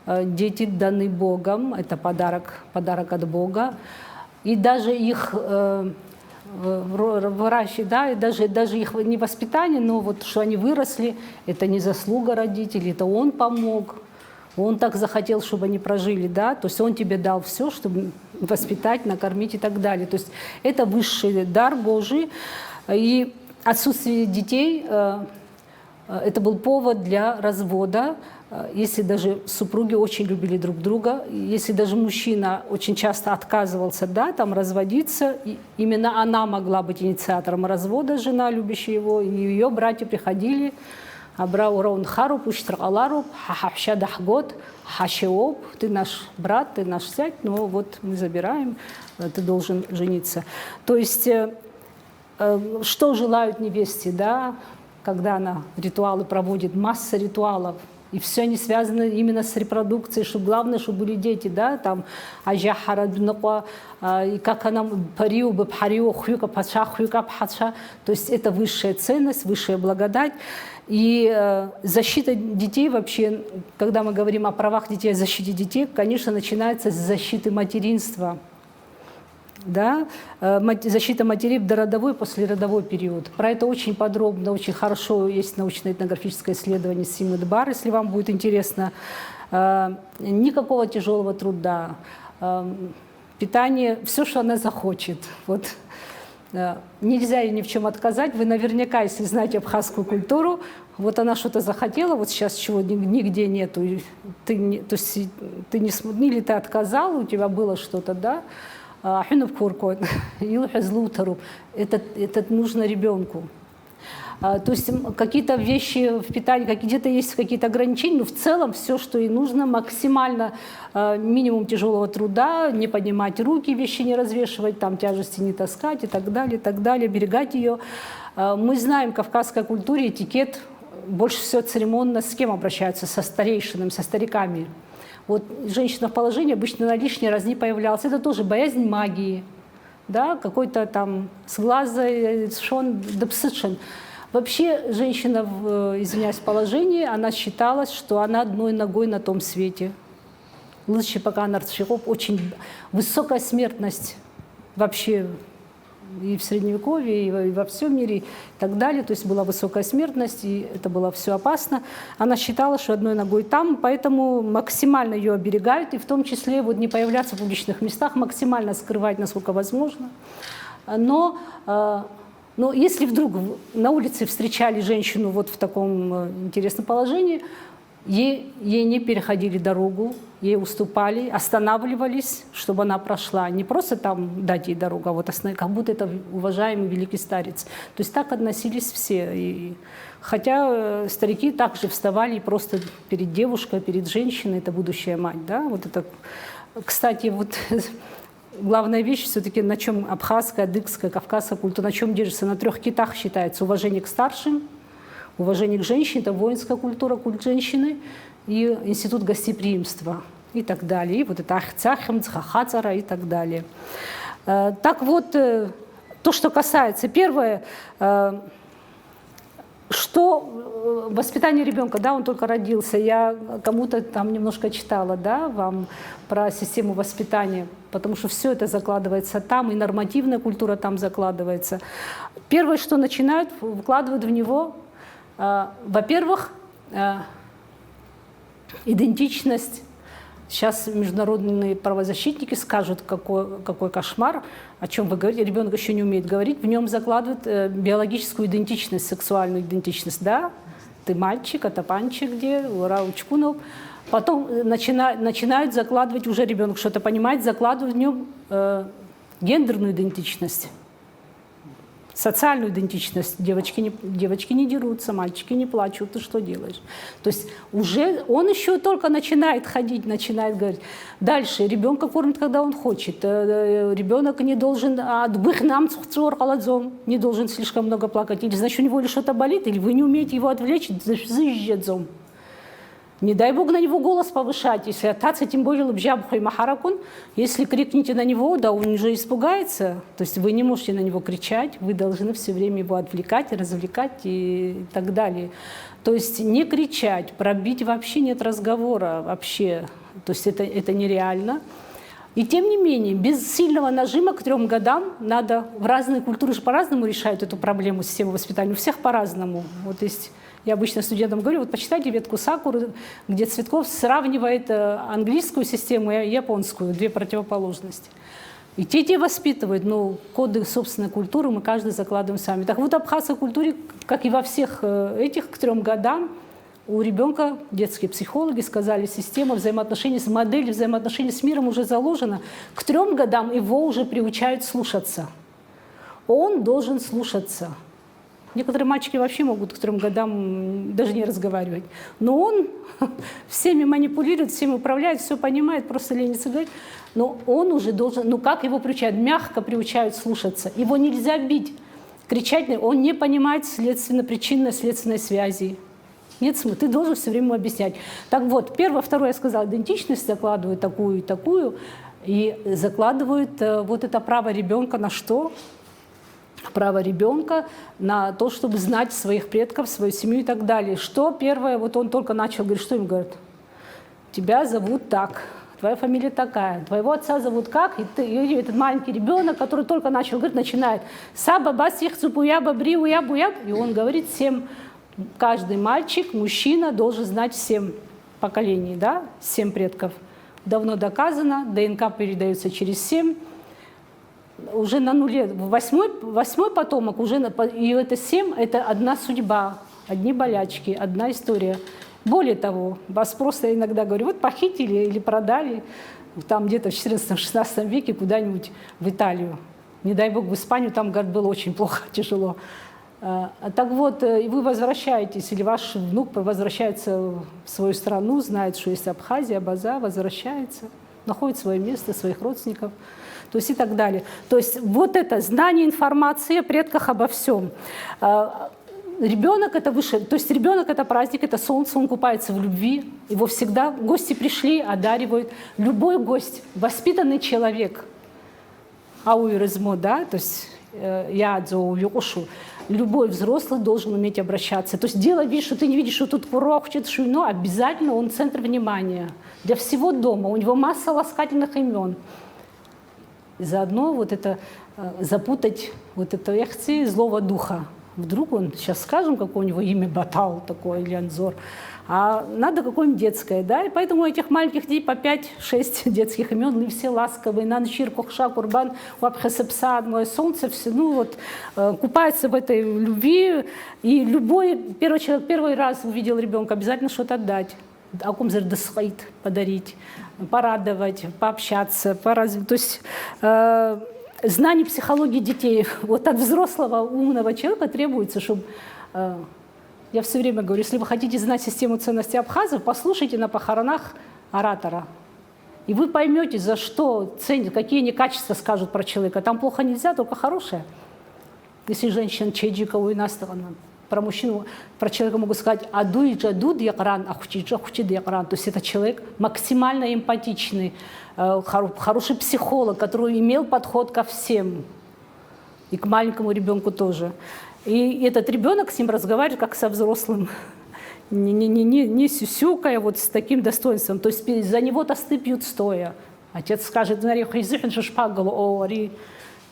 дети даны Богом, это подарок от Бога, и даже их выращивать, да, и даже их не воспитание, но вот что они выросли, это не заслуга родителей, это он помог, он так захотел, чтобы они прожили, да, то есть он тебе дал все, чтобы воспитать, накормить и так далее. То есть это высший дар Божий, и отсутствие детей это был повод для развода. Если даже супруги очень любили друг друга, если даже мужчина очень часто отказывался, да, там разводиться, именно она могла быть инициатором развода, жена, любящая его, и ее братья приходили, Абрау раун харуб, уштраларуб, хахапшадахгот, хашеоп, ты наш брат, ты наш зять, но вот мы забираем, ты должен жениться. То есть, что желают невесте, да, когда она ритуалы проводит, масса ритуалов, и все они связаны именно с репродукцией, что главное, чтобы были дети, да, там, и как она париу, бапхариу, хюка, пача, хюка, пача, то есть это высшая ценность, высшая благодать. И защита детей вообще, когда мы говорим о правах детей, о защите детей, конечно, начинается с защиты материнства. Да? Защита матерей в дородовой и послеродовой период. Про это очень подробно, очень хорошо есть научно-этнографическое исследование Симы Дбар, если вам будет интересно. Никакого тяжелого труда, питание, все, что она захочет. Вот. Нельзя ей ни в чем отказать. Вы наверняка, если знаете абхазскую культуру, вот она что-то захотела, вот сейчас чего нигде нету, то есть ты не, или ты отказал, у тебя было что-то, да, это нужно ребенку. То есть какие-то вещи в питании, где-то есть какие-то ограничения, но в целом все, что ей нужно, максимально минимум тяжелого труда, не поднимать руки, вещи не развешивать, там тяжести не таскать и так далее, берегать ее. Мы знаем в кавказской культуре этикет, больше всего церемонно с кем обращаются? Со старейшинами, со стариками. Вот женщина в положении обычно на лишний раз не появлялась. Это тоже боязнь магии, да, какой-то там сглаза, шон, допсышен. Вообще женщина, извиняюсь, в положении, она считалась, что она одной ногой на том свете. Лучше пока она очень высокая смертность вообще и в Средневековье, и во всем мире, и так далее. То есть была высокая смертность, и это было все опасно. Она считала, что одной ногой там, поэтому максимально ее оберегают, и в том числе вот не появляться в публичных местах, максимально скрывать, насколько возможно. Но если вдруг на улице встречали женщину вот в таком интересном положении, ей не переходили дорогу, ей уступали, останавливались, чтобы она прошла. Не просто там дать ей дорогу, а вот как будто это уважаемый великий старец. То есть так относились все. Хотя старики также вставали просто перед девушкой, перед женщиной, это будущая мать. Да? Вот это, кстати, вот главная вещь все-таки, на чем абхазская, адыгская, кавказская культура, на чем держится, на 3 китах считается: уважение к старшим, уважение к женщине, это воинская культура, культ женщины, и институт гостеприимства и так далее. И вот это ахцахем, цхахацара и так далее. Так вот, то то, что касается, первое, что воспитание ребенка, да, он только родился, я кому-то там немножко читала, да, вам про систему воспитания, потому что все это закладывается там, и нормативная культура там закладывается. Первое, что начинают, вкладывают в него, во-первых, идентичность. Сейчас международные правозащитники скажут, какой кошмар, о чем вы говорите. Ребенок еще не умеет говорить, в нем закладывают биологическую идентичность, сексуальную идентичность. Да, ты мальчик, а тапанчик где, ура, учкунул. Потом начинают закладывать, уже ребенок что-то понимает, закладывают в нем гендерную идентичность. Социальную идентичность. Девочки не дерутся, мальчики не плачут, ты что делаешь? То есть уже он еще только начинает ходить, начинает говорить. Дальше ребенка кормят, когда он хочет. Ребенок не должен не должен слишком много плакать. Или значит, у него или что-то болит, или вы не умеете его отвлечь, зажжет. Не дай Бог на него голос повышать. Если отца, тем более лабжабху и махаракун, если крикните на него, да он уже испугается. То есть вы не можете на него кричать, вы должны все время его отвлекать, развлекать и так далее. То есть не кричать, пробить вообще нет разговора вообще. То есть это нереально. И тем не менее, без сильного нажима к 3 годам надо, в разные культуры же по-разному решают эту проблему системы воспитания, у всех по-разному. Вот есть, я обычно студентам говорю, вот почитайте ветку Сакуры, где Цветков сравнивает английскую систему и японскую, 2 противоположности. И те воспитывают, но коды собственной культуры мы каждый закладываем сами. Так вот, в абхазской культуре, как и во всех этих, к 3 годам, у ребенка детские психологи сказали, система взаимоотношений, модель взаимоотношений с миром уже заложена. К 3 годам его уже приучают слушаться. Он должен слушаться. Некоторые мальчики вообще могут к 3 годам даже не разговаривать. Но он всеми манипулирует, всеми управляет, все понимает, просто ленится говорить. Но он уже должен, ну как его приучают? Мягко приучают слушаться. Его нельзя бить, кричать. Он не понимает следственно-причинно-следственной связи. Нет смысла, ты должен все время объяснять. Так вот, первое, второе, я сказала, идентичность закладывают такую и такую, и закладывают вот это право ребенка на что? Право ребенка на то, чтобы знать своих предков, свою семью и так далее. Что первое, вот он только начал говорить, что им говорят? Тебя зовут так, твоя фамилия такая, твоего отца зовут как, и этот маленький ребенок, который только начал говорить, начинает «Саба, басих, цупуя, бабри, уя, буя», и он говорит всем. Каждый мальчик, мужчина должен знать 7 поколений, да? 7 предков. Давно доказано, ДНК передается через 7. Уже на нуле, 8 потомок, уже, и это 7, это одна судьба, одни болячки, одна история. Более того, вас просто иногда говорю, вот похитили или продали там где-то в 14-16 веке куда-нибудь в Италию. Не дай бог в Испанию, там, говорят, было очень плохо, тяжело. Так вот, и вы возвращаетесь, или ваш внук возвращается в свою страну, знает, что есть Абхазия, Абаза, возвращается, находит свое место, своих родственников, то есть и так далее. То есть вот это знание информации о предках обо всем. Ребенок это выше, то есть ребенок это праздник, это солнце, он купается в любви, его всегда гости пришли, одаривают. Любой гость, воспитанный человек, ауиризмо, да, то есть я дзоуюшу. Любой взрослый должен уметь обращаться. То есть делать вид, что ты не видишь, что тут курок, но обязательно он центр внимания для всего дома. У него масса ласкательных имен. И заодно вот это запутать вот это эхцы злого духа. Вдруг он, сейчас скажем, какое у него имя Батал такое или Анзор, а надо какое-нибудь детское, да, и поэтому у этих маленьких детей по 5-6 детских имен, и все ласковые, Нанчир, Кохша, Курбан, Вабхасепсад, Мое солнце, все, ну вот, купаются в этой любви, и любой первый человек первый раз увидел ребенка, обязательно что-то отдать, подарить, порадовать, пообщаться, то есть знание психологии детей вот от взрослого умного человека требуется, чтобы я все время говорю, если вы хотите знать систему ценностей абхазов, послушайте на похоронах оратора. И вы поймете, за что ценят, какие они качества скажут про человека. Там плохо нельзя, только хорошее. Если женщина чеджикова и настана, про мужчину, про человека могут сказать «адуй джадуд якран, ахучиджа хучид якран». То есть это человек максимально эмпатичный, хороший психолог, который имел подход ко всем. И к маленькому ребенку тоже. И этот ребенок с ним разговаривает как со взрослым, не сюсюкая, вот с таким достоинством. То есть за него тосты пьют стоя. Отец скажет,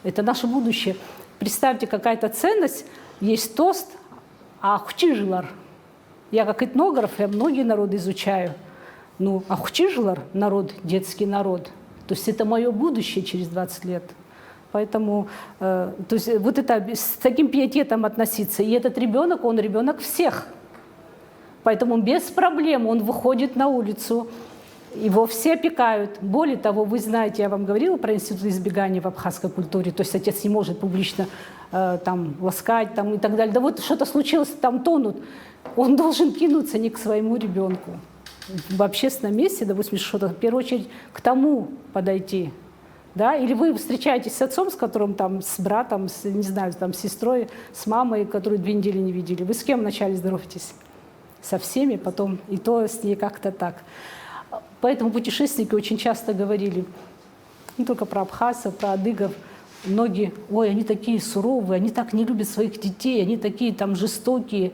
это наше будущее. Представьте, какая-то ценность, есть тост, а хучижлар. Я как этнограф, я многие народы изучаю. Ну, а хучижлар, народ, детский народ. То есть это мое будущее через 20 лет. Поэтому то есть вот это, с таким пиететом относиться. И этот ребенок, он ребенок всех. Поэтому без проблем он выходит на улицу, его все опекают. Более того, вы знаете, я вам говорила про институт избегания в абхазской культуре. То есть отец не может публично там, ласкать там, и так далее. Да вот что-то случилось, там тонут. Он должен кинуться не к своему ребенку. В общественном месте, допустим, что-то, в первую очередь, к тому подойти. Да? Или вы встречаетесь с отцом, с которым там, с братом, с, не знаю, там, с сестрой, с мамой, которую 2 недели не видели. Вы с кем вначале здороваетесь? Со всеми, потом и то с ней как-то так. Поэтому путешественники очень часто говорили, не только про абхазцев, про адыгов, многие, ой, они такие суровые, они так не любят своих детей, они такие там жестокие.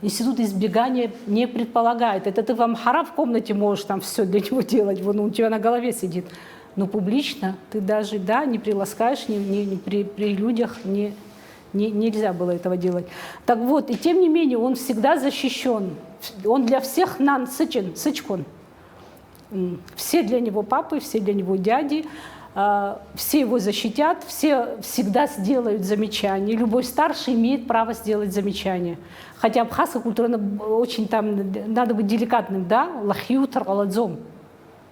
Институт избегания не предполагает. Это ты в амхара в комнате можешь там все для него делать, вон он у тебя на голове сидит. Но публично ты даже, да, не приласкаешь, при людях нельзя было этого делать. Так вот, и тем не менее, он всегда защищен. Он для всех сычкон. Все для него папы, все для него дяди, все его защитят, все всегда сделают замечания. Любой старший имеет право сделать замечание. Хотя абхазская культура очень там, надо быть деликатным, да, лахьютар аладзом,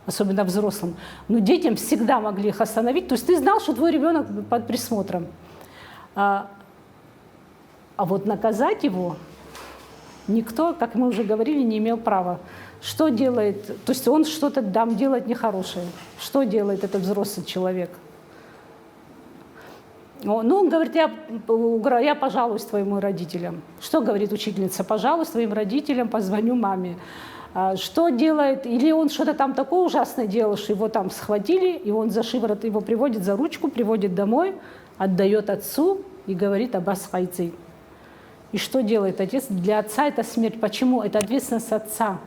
особенно взрослым. Но детям всегда могли их остановить. То есть ты знал, что твой ребенок под присмотром. А вот наказать его никто, как мы уже говорили, не имел права. Что делает? То есть он что-то там делает нехорошее. Что делает этот взрослый человек? Ну, он говорит, я пожалуюсь твоим родителям. Что говорит учительница? Пожалуюсь твоим родителям, позвоню маме. Что делает? Или он что-то там такое ужасное делал, что его там схватили, и он за шиворот его приводит за ручку, приводит домой, отдает отцу и говорит Аббас хайцей. И что делает отец? Для отца это смерть. Почему? Это ответственность отца.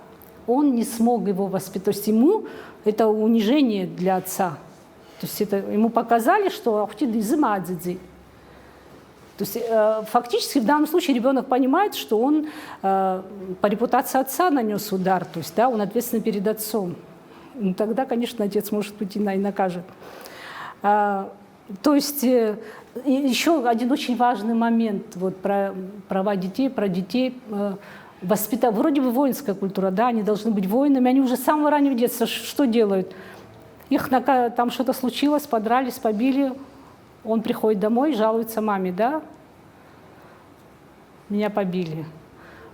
Он не смог его воспитать. То есть ему это унижение для отца. То есть это, ему показали, что то есть фактически в данном случае ребенок понимает, что он по репутации отца нанес удар, то есть да, он ответственен перед отцом. Ну, тогда, конечно, отец может быть и накажет. То есть еще один очень важный момент вот, про права детей, про детей. Вроде бы воинская культура, да, они должны быть воинами, они уже с самого раннего детства что делают? Их там что-то случилось, подрались, побили, он приходит домой, жалуется маме, да, меня побили.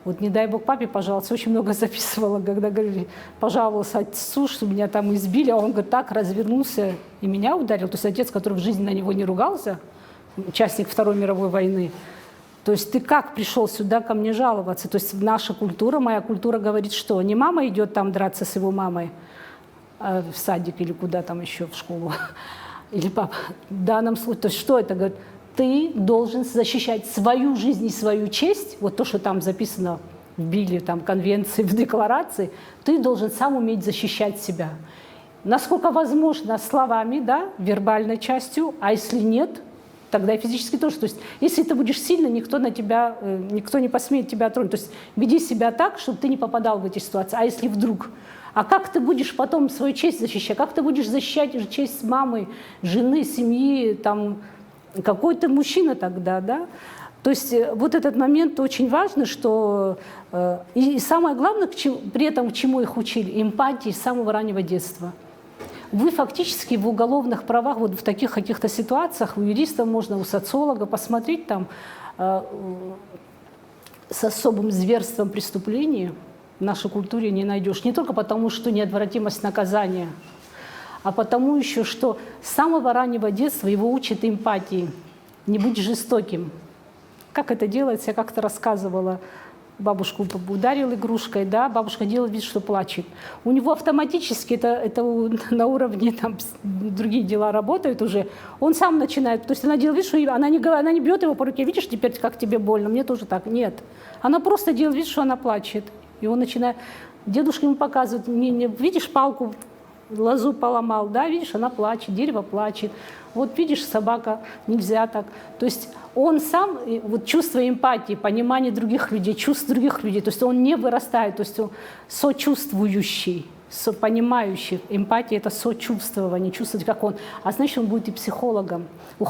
Вот не дай бог папе пожаловаться, очень много записывала, когда говорили, пожаловался отцу, что меня там избили, а он говорит, так развернулся и меня ударил. То есть отец, который в жизни на него не ругался, участник Второй мировой войны. То есть ты как пришел сюда ко мне жаловаться? То есть наша культура, моя культура говорит, что не мама идет там драться с его мамой в садик или куда там еще, в школу, или папа. В данном случае, то есть что это? Говорит, ты должен защищать свою жизнь и свою честь, вот то, что там записано в Билле, там, конвенции, в декларации, ты должен сам уметь защищать себя. Насколько возможно, словами, да, вербальной частью, а если нет, тогда и физически тоже. То есть если ты будешь сильно, никто не посмеет тебя тронуть. То есть веди себя так, чтобы ты не попадал в эти ситуации. А если вдруг? А как ты будешь потом свою честь защищать? Как ты будешь защищать честь мамы, жены, семьи, там, какой ты мужчина тогда, да? То есть вот этот момент очень важный, что... И самое главное, при этом к чему их учили? Эмпатии с самого раннего детства. Вы фактически в уголовных правах, вот в таких каких-то ситуациях, у юриста можно, у социолога посмотреть там с особым зверством преступления в нашей культуре не найдешь. Не только потому, что неотвратимость наказания, а потому еще, что с самого раннего детства его учат эмпатии. Не будь жестоким. Как это делается, я как-то рассказывала бабушку ударил игрушкой, да, бабушка делает вид, что плачет. У него автоматически, это на уровне, там, другие дела работают уже, он сам начинает, то есть она делает вид, что она не бьет его по руке, видишь, теперь как тебе больно, мне тоже так, нет. Она просто делает вид, что она плачет. И он начинает, дедушка ему показывает, видишь, палку, лозу поломал, да, видишь, она плачет, дерево плачет. Вот видишь, собака, нельзя так. То есть он сам, вот чувство эмпатии, понимание других людей, чувств других людей, то есть он не вырастает, то есть он сочувствующий, понимающий. Эмпатия – это сочувствование, чувствовать, как он. А значит, он будет и психологом. Он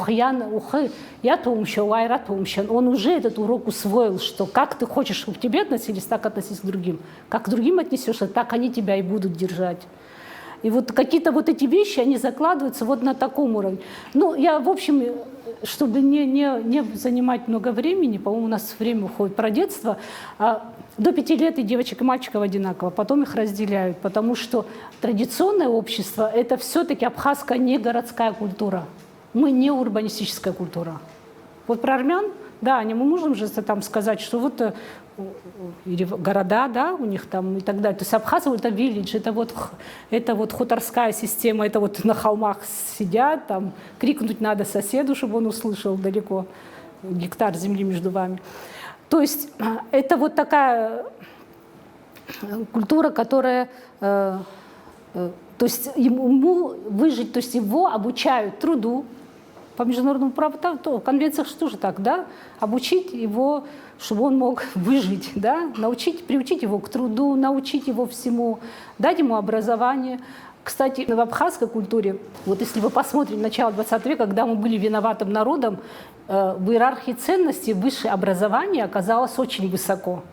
уже этот урок усвоил, что как ты хочешь, чтобы к тебе относились, так относись к другим. Как к другим отнесешься, так они тебя и будут держать. И вот какие-то вот эти вещи, они закладываются вот на таком уровне. Ну, я, в общем, чтобы не занимать много времени, по-моему, у нас время уходит про детство, до 5 лет и девочек, и мальчиков одинаково, потом их разделяют, потому что традиционное общество – это все-таки абхазская не городская культура. Мы не урбанистическая культура. Вот про армян, да, мы можем же там сказать, что вот или города, да, у них там и так далее. То есть абхазы – это виллидж, это вот хуторская система, это вот на холмах сидят, там крикнуть надо соседу, чтобы он услышал далеко, гектар земли между вами. То есть это вот такая культура, которая, то есть ему выжить, то есть его обучают труду, по международному праву, в конвенциях тоже так, да, обучить его, чтобы он мог выжить, да, приучить его к труду, научить его всему, дать ему образование. Кстати, в абхазской культуре, вот если вы посмотрите начало 20 века, когда мы были виноватым народом, в иерархии ценностей высшее образование оказалось очень высоко.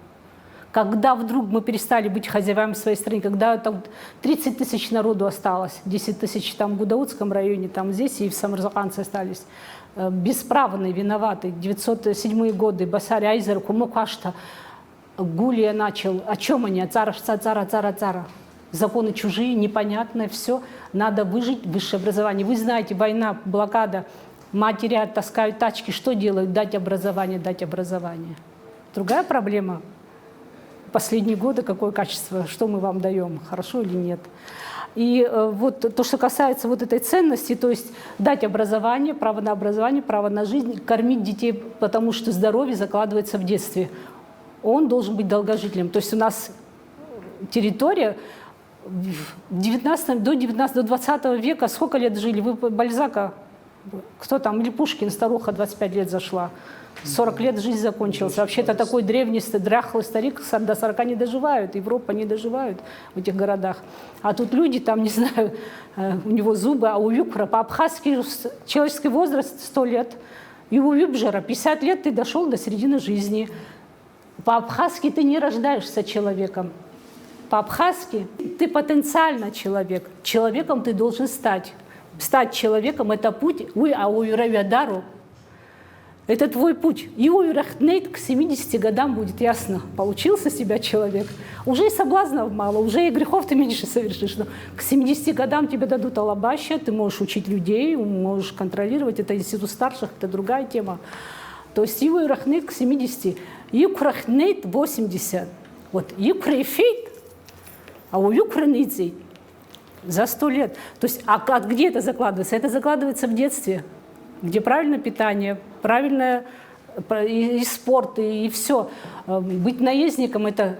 Когда вдруг мы перестали быть хозяевами в своей стране, когда там 30 тысяч народу осталось, 10 тысяч там в Гудаутском районе, там здесь и в Самарканде остались, бесправные, виноватые, 907 годы, Басарь Айзер, Кумукашта, Гулия начал, о чем они, цара. Законы чужие, непонятное, все, надо выжить, высшее образование. Вы знаете, война, блокада, матери таскают тачки, что делают? Дать образование. Другая проблема. Последние годы какое качество, что мы вам даем, хорошо или нет. И вот то, что касается вот этой ценности, то есть дать образование, право на жизнь, кормить детей, потому что здоровье закладывается в детстве. Он должен быть долгожителем. То есть у нас территория до 20 века, сколько лет жили? Вы Бальзака, кто там, или Пушкин, старуха, 25 лет зашла. 40 лет жизнь закончилась. Вообще-то такой древний, дряхлый старик до 40 не доживают. Европа не доживают в этих городах. А тут люди, там, не знаю, у него зубы, а у Юкра по-абхазски человеческий возраст 100 лет. И у Юбжера 50 лет ты дошел до середины жизни. По-абхазски ты не рождаешься человеком. По-абхазски ты потенциально человек. Человеком ты должен стать. Стать человеком – это путь. Это твой путь. И уйрахнейт к 70 годам будет ясно. Получился себя человек. Уже и соблазнов мало, уже и грехов ты меньше совершишь. Но к 70 годам тебе дадут алабаща, ты можешь учить людей, можешь контролировать. Это институт старших, это другая тема. То есть и уйрахнейт к 70. Юкрахнейт 80. Вот юкрейфейт, а у юкранейцей за 100 лет. То есть, а где это закладывается? Это закладывается в детстве, где правильное питание, правильное и спорт, и все. Быть наездником – это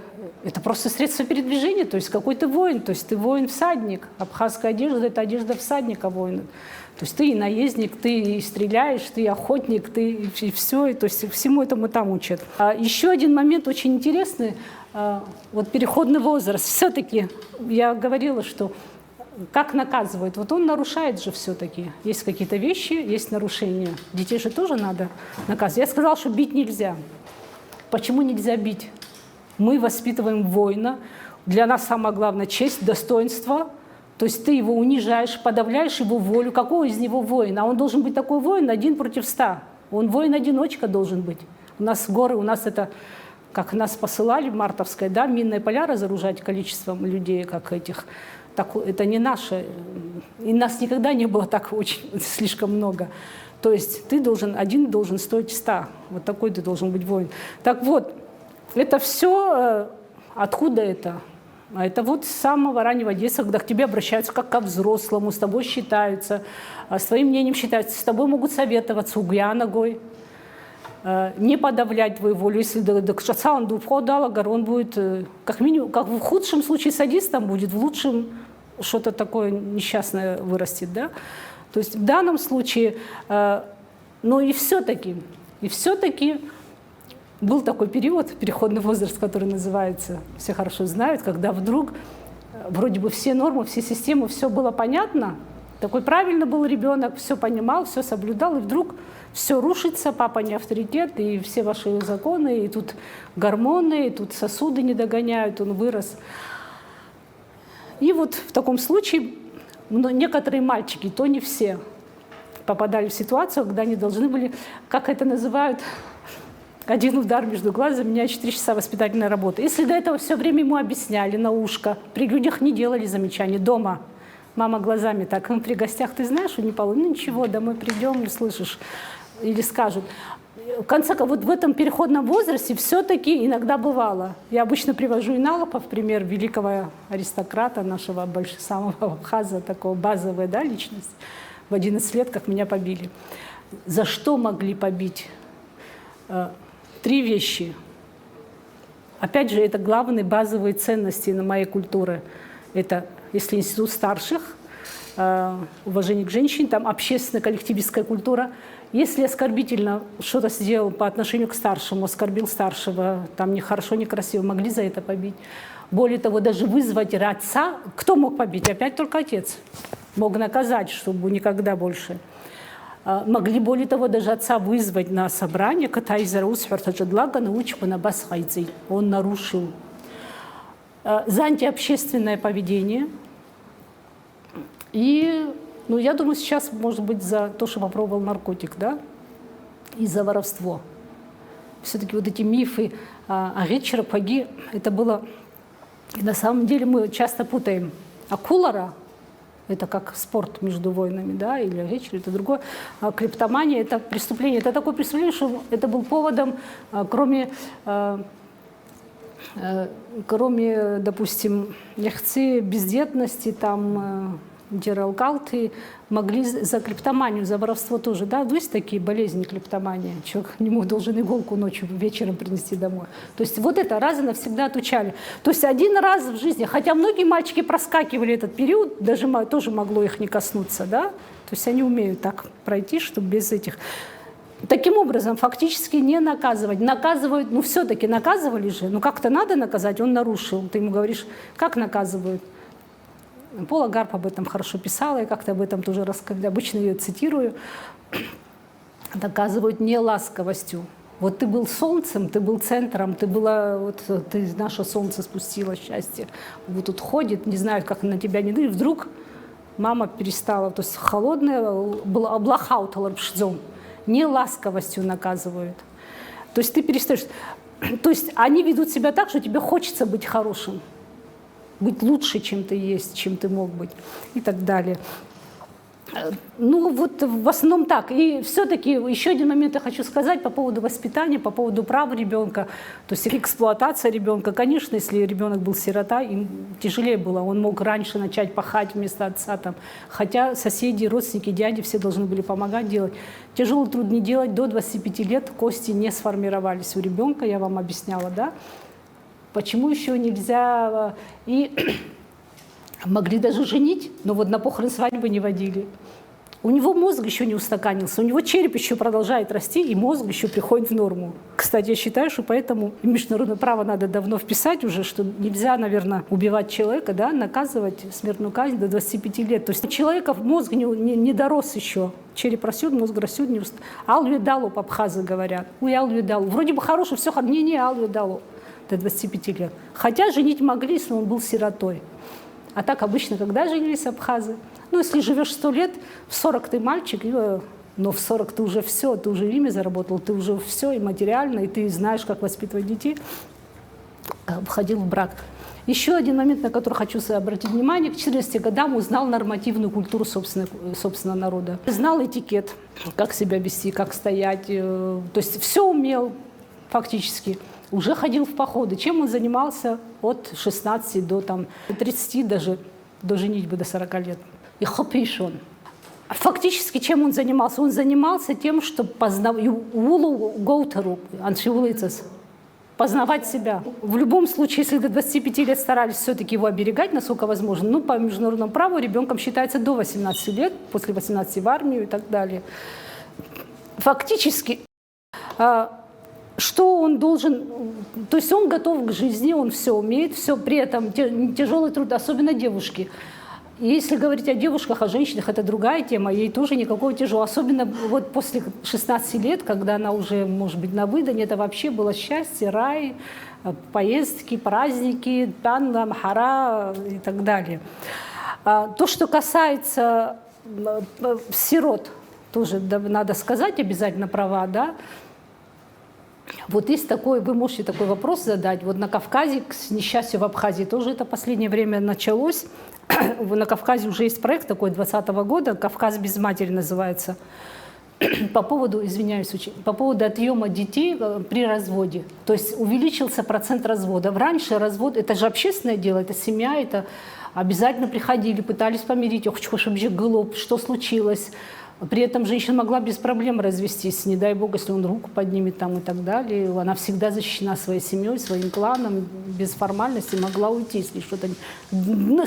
просто средство передвижения, то есть какой ты воин, то есть ты воин-всадник. Абхазская одежда – это одежда всадника воина. То есть ты и наездник, ты и стреляешь, ты и охотник, ты и все, и, то есть всему этому там учат. Еще один момент очень интересный, вот переходный возраст. Все-таки я говорила, что как наказывают? Вот он нарушает же все-таки. Есть какие-то вещи, есть нарушения. Детей же тоже надо наказывать. Я сказала, что бить нельзя. Почему нельзя бить? Мы воспитываем воина. Для нас самое главное – честь, достоинство. То есть ты его унижаешь, подавляешь его волю. Какой из него воин? А он должен быть такой воин 1 против 100. Он воин-одиночка должен быть. У нас горы, у нас это, как нас посылали в Мартовское, да, минные поля разоружать количеством людей, как этих. Так, это не наше, и нас никогда не было так очень слишком много. То есть ты один должен стоить 100, вот такой ты должен быть воин. Так вот, Это все, откуда это? А это вот с самого раннего детства, когда к тебе обращаются как ко взрослому, с тобой считаются, с твоим мнением считаются, с тобой могут советоваться угля ногой, не подавлять твою волю. Если до конца он он будет, как минимум, как в худшем случае садистом будет, в лучшем что-то такое несчастное вырастет. Да? То есть в данном случае, но и все-таки был такой период, переходный возраст, который называется, все хорошо знают, когда вдруг вроде бы все нормы, все системы, все было понятно, такой правильно был ребенок, все понимал, все соблюдал, и вдруг все рушится, папа не авторитет, и все ваши законы, и тут гормоны, и тут сосуды не догоняют, он вырос. И вот в таком случае некоторые мальчики, то не все, попадали в ситуацию, когда они должны были, как это называют, один удар между глаз заменяет 4 часа воспитательной работы. Если до этого все время ему объясняли на ушко, при людях не делали замечаний, дома мама глазами так, при гостях ты знаешь, не получится, ну ничего, домой придем, не слышишь, или скажут. В конце концов, вот в этом переходном возрасте все-таки иногда бывало. Я обычно привожу Иналопа в пример великого аристократа нашего самого Абхаза, такого базовая, да, личность. В 11 лет, как меня побили. За что могли побить? 3 вещи. Опять же, это главные базовые ценности на моей культуре. Это, если институт старших, уважение к женщине, там общественная коллективистская культура. Если оскорбительно что-то сделал по отношению к старшему, оскорбил старшего, там нехорошо, некрасиво, могли за это побить. Более того, даже вызвать отца. Кто мог побить? Опять только отец. Мог наказать, чтобы никогда больше. Могли, более того, даже отца вызвать на собрание, он нарушил. За антиобщественное поведение. И, ну, я думаю, сейчас, может быть, за то, что попробовал наркотик, да, и за воровство. Все-таки вот эти мифы о Речерапаги, это было... И на самом деле мы часто путаем акулара, это как спорт между воинами, да, или речь, это другое. А клептомания – это преступление. Это такое преступление, что это был поводом, кроме, допустим, нехцы, бездетности, там, диралгалты, могли за клептоманию, за воровство тоже, да, есть такие болезни клептомания. Человек не мог, должен иголку ночью, вечером принести домой. То есть вот это раз и навсегда отучали. То есть один раз в жизни, хотя многие мальчики проскакивали этот период, даже тоже могло их не коснуться, да, то есть они умеют так пройти, чтобы без этих... Таким образом, фактически не наказывать. Наказывают, ну все-таки наказывали же, ну как-то надо наказать, он нарушил. Ты ему говоришь, как наказывают? Пола Гарп об этом хорошо писала, я как-то об этом тоже обычно ее цитирую. Наказывают не ласковостью. Вот ты был солнцем, ты был центром, ты была, вот ты наше солнце спустило, счастье. Вот тут ходит, не знают, как на тебя не дают. Вдруг мама перестала, то есть холодная, облахаутала пшдзом. Не ласковостью наказывают. То есть ты перестаешь... То есть они ведут себя так, что тебе хочется быть хорошим. Быть лучше, чем ты есть, чем ты мог быть, и так далее. Ну, вот в основном так. И все-таки еще один момент я хочу сказать по поводу воспитания, по поводу прав ребенка, то есть эксплуатация ребенка. Конечно, если ребенок был сирота, им тяжелее было. Он мог раньше начать пахать вместо отца. Там. Хотя соседи, родственники, дяди все должны были помогать делать. Тяжелый труд не делать до 25 лет, кости не сформировались у ребенка, я вам объясняла, да? Почему еще нельзя... И могли даже женить, но вот на похороны свадьбы не водили. У него мозг еще не устаканился, у него череп еще продолжает расти, и мозг еще приходит в норму. Кстати, я считаю, что поэтому международное право надо давно вписать уже, что нельзя, наверное, убивать человека, да, наказывать смертную казнь до 25 лет. То есть у человека мозг не дорос еще. Череп растет, мозг растет. Ал-Ведалу абхазы говорят. Ой, Ал-Ведалу. Вроде бы хороший, все хорошо. Не Ал-Ведалу. До 25 лет. Хотя женить могли, если он был сиротой. А так обычно, когда женились абхазы? Ну, если живешь 100 лет, в 40 ты мальчик, но в 40 ты уже все, ты уже имя заработал, ты уже все и материально, и ты знаешь, как воспитывать детей. Входил в брак. Еще один момент, на который хочу обратить внимание. К 14 годам узнал нормативную культуру собственного народа. Знал этикет, как себя вести, как стоять. То есть все умел фактически. уже ходил в походы. Чем он занимался от 16 до 30, даже до женитьбы, до 40 лет. И хопишон. Фактически, чем он занимался? Он занимался тем, что познавать себя. В любом случае, если до 25 лет старались все-таки его оберегать, насколько возможно, ну, по международному праву ребенком считается до 18 лет, после 18 в армию и так далее. Фактически, что он должен, то есть он готов к жизни, он все умеет, все при этом тяжелый труд, особенно девушки. Если говорить о девушках, о женщинах, это другая тема, ей тоже никакого тяжелого. Особенно вот после 16 лет, когда она уже, может быть, на выдане, это вообще было счастье, рай, поездки, праздники, танна, махара и так далее. То, что касается сирот, тоже надо сказать обязательно права, да. Вот есть такой, вы можете такой вопрос задать. Вот на Кавказе, к несчастью, в Абхазии тоже это в последнее время началось. На Кавказе уже есть проект такой 2020 года, «Кавказ без матери» называется, по поводу, извиняюсь, по поводу отъема детей при разводе. То есть увеличился процент разводов. Раньше развод, это же общественное дело, это семья, это обязательно приходили, пытались помирить, что случилось. При этом женщина могла без проблем развестись, не дай бог, если он руку поднимет там и так далее. Она всегда защищена своей семьей, своим кланом, без формальности могла уйти, если что-то... Но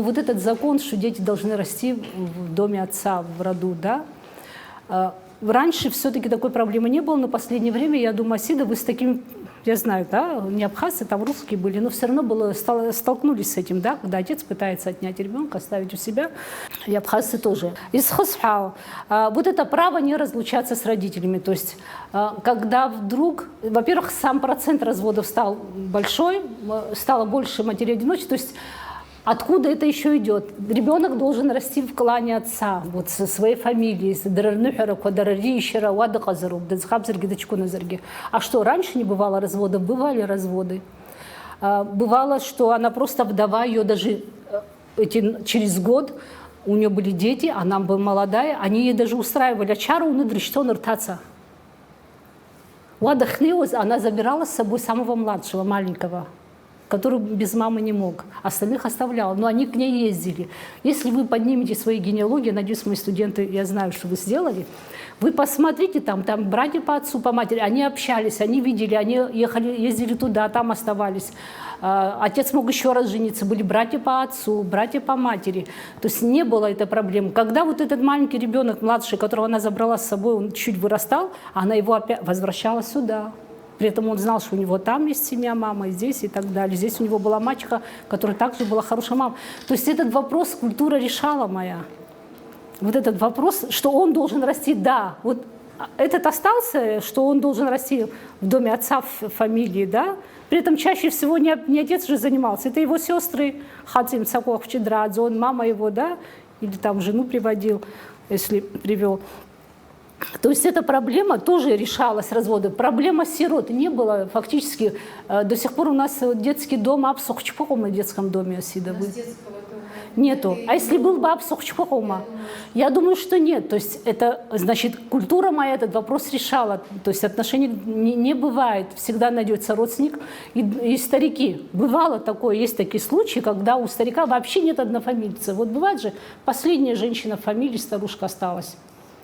вот этот закон, что дети должны расти в доме отца, в роду, да, раньше все-таки такой проблемы не было, но в последнее время, я думаю, Асида, вы с таким... Я знаю, да, не абхазцы, там русские были, но все равно столкнулись с этим, да, когда отец пытается отнять ребенка, оставить у себя, и абхазцы тоже. Вот это право не разлучаться с родителями, то есть когда вдруг, во-первых, сам процент разводов стал большой, стало больше матерей-одиночек, то есть откуда это еще идет? Ребенок должен расти в клане отца, вот со своей фамилией. А что, раньше не бывало разводов? Бывали разводы. Бывало, что она просто вдова, ее даже через год, у нее были дети, она была молодая, они ей даже устраивали ачару, она забирала с собой самого младшего, маленького, который без мамы не мог, остальных оставляла, но они к ней ездили. Если вы поднимете свои генеалогии, надеюсь, мои студенты, я знаю, что вы сделали, вы посмотрите, там братья по отцу, по матери, они общались, они видели, они ездили туда, там оставались. Отец мог еще раз жениться, были братья по отцу, братья по матери. То есть не было этой проблемы. Когда вот этот маленький ребенок, младший, которого она забрала с собой, он чуть вырастал, она его опять возвращала сюда. При этом он знал, что у него там есть семья, мама, здесь и так далее. Здесь у него была мачеха, которая также была хорошая мама. То есть этот вопрос культура решала моя. Вот этот вопрос, что он должен расти, да. Вот этот остался, что он должен расти в доме отца, в фамилии, да. При этом чаще всего не отец же занимался. Это его сестры, Хацим Сакох Чедрадзе, он мама его, да, или там жену приводил, если привел. То есть эта проблема тоже решалась, разводы. Проблема сирот не было фактически. До сих пор у нас детский дом Апсухчпохома в детском доме Асида. Нету. А если был бы Апсухчпохома? Я думаю, что нет. То есть это, значит, культура моя этот вопрос решала. То есть отношений не бывает. Всегда найдется родственник и старики. Бывало такое, есть такие случаи, когда у старика вообще нет однофамильца. Вот бывает же, последняя женщина в фамилии, старушка осталась.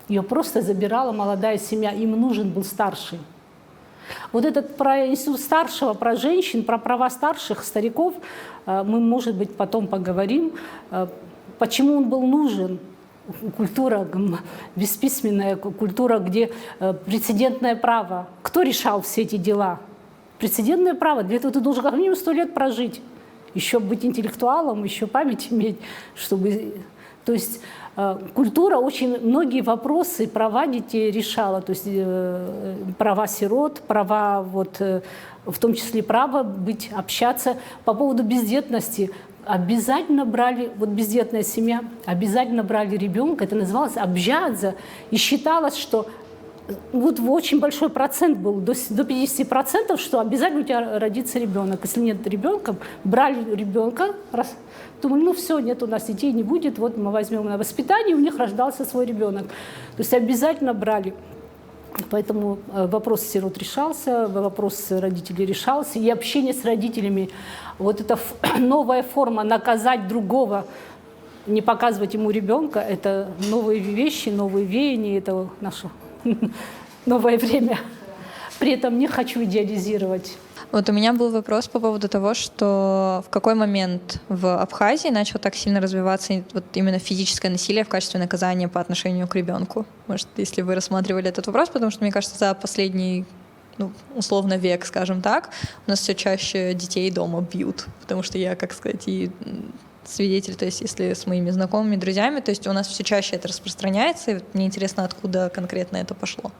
Ее просто забирала молодая семья, им нужен был старший. Вот этот про институт старшего, про женщин, про права старших, стариков, мы, может быть, потом поговорим. Почему он был нужен? Культура бесписьменная, культура, где прецедентное право. Кто решал все эти дела? Прецедентное право. Для этого ты должен как минимум 100 лет прожить. Еще быть интеллектуалом, еще память иметь, чтобы... То есть культура очень многие вопросы, права детей решала, то есть права сирот, права, вот, в том числе право быть, общаться. По поводу бездетности обязательно брали, вот бездетная семья, обязательно брали ребенка, это называлось абжадза, и считалось, что вот очень большой процент был, до 50%, что обязательно у тебя родится ребенок. Если нет ребенка, брали ребенка, думали, ну все, нет у нас детей, не будет, вот мы возьмем на воспитание, у них рождался свой ребенок. То есть обязательно брали. Поэтому вопрос сирот решался, вопрос родителей решался, и общение с родителями, вот эта новая форма наказать другого, не показывать ему ребенка, это новые вещи, новые веяния, это наше новое время. При этом не хочу идеализировать. Вот у меня был вопрос по поводу того, что в какой момент в Абхазии начало так сильно развиваться вот именно физическое насилие в качестве наказания по отношению к ребенку? Может, если вы рассматривали этот вопрос, потому что, мне кажется, за последний, условно, век, скажем так, у нас все чаще детей дома бьют, потому что я, как сказать, и свидетель, то есть если с моими знакомыми, друзьями, то есть у нас все чаще это распространяется, и вот мне интересно, откуда конкретно это пошло.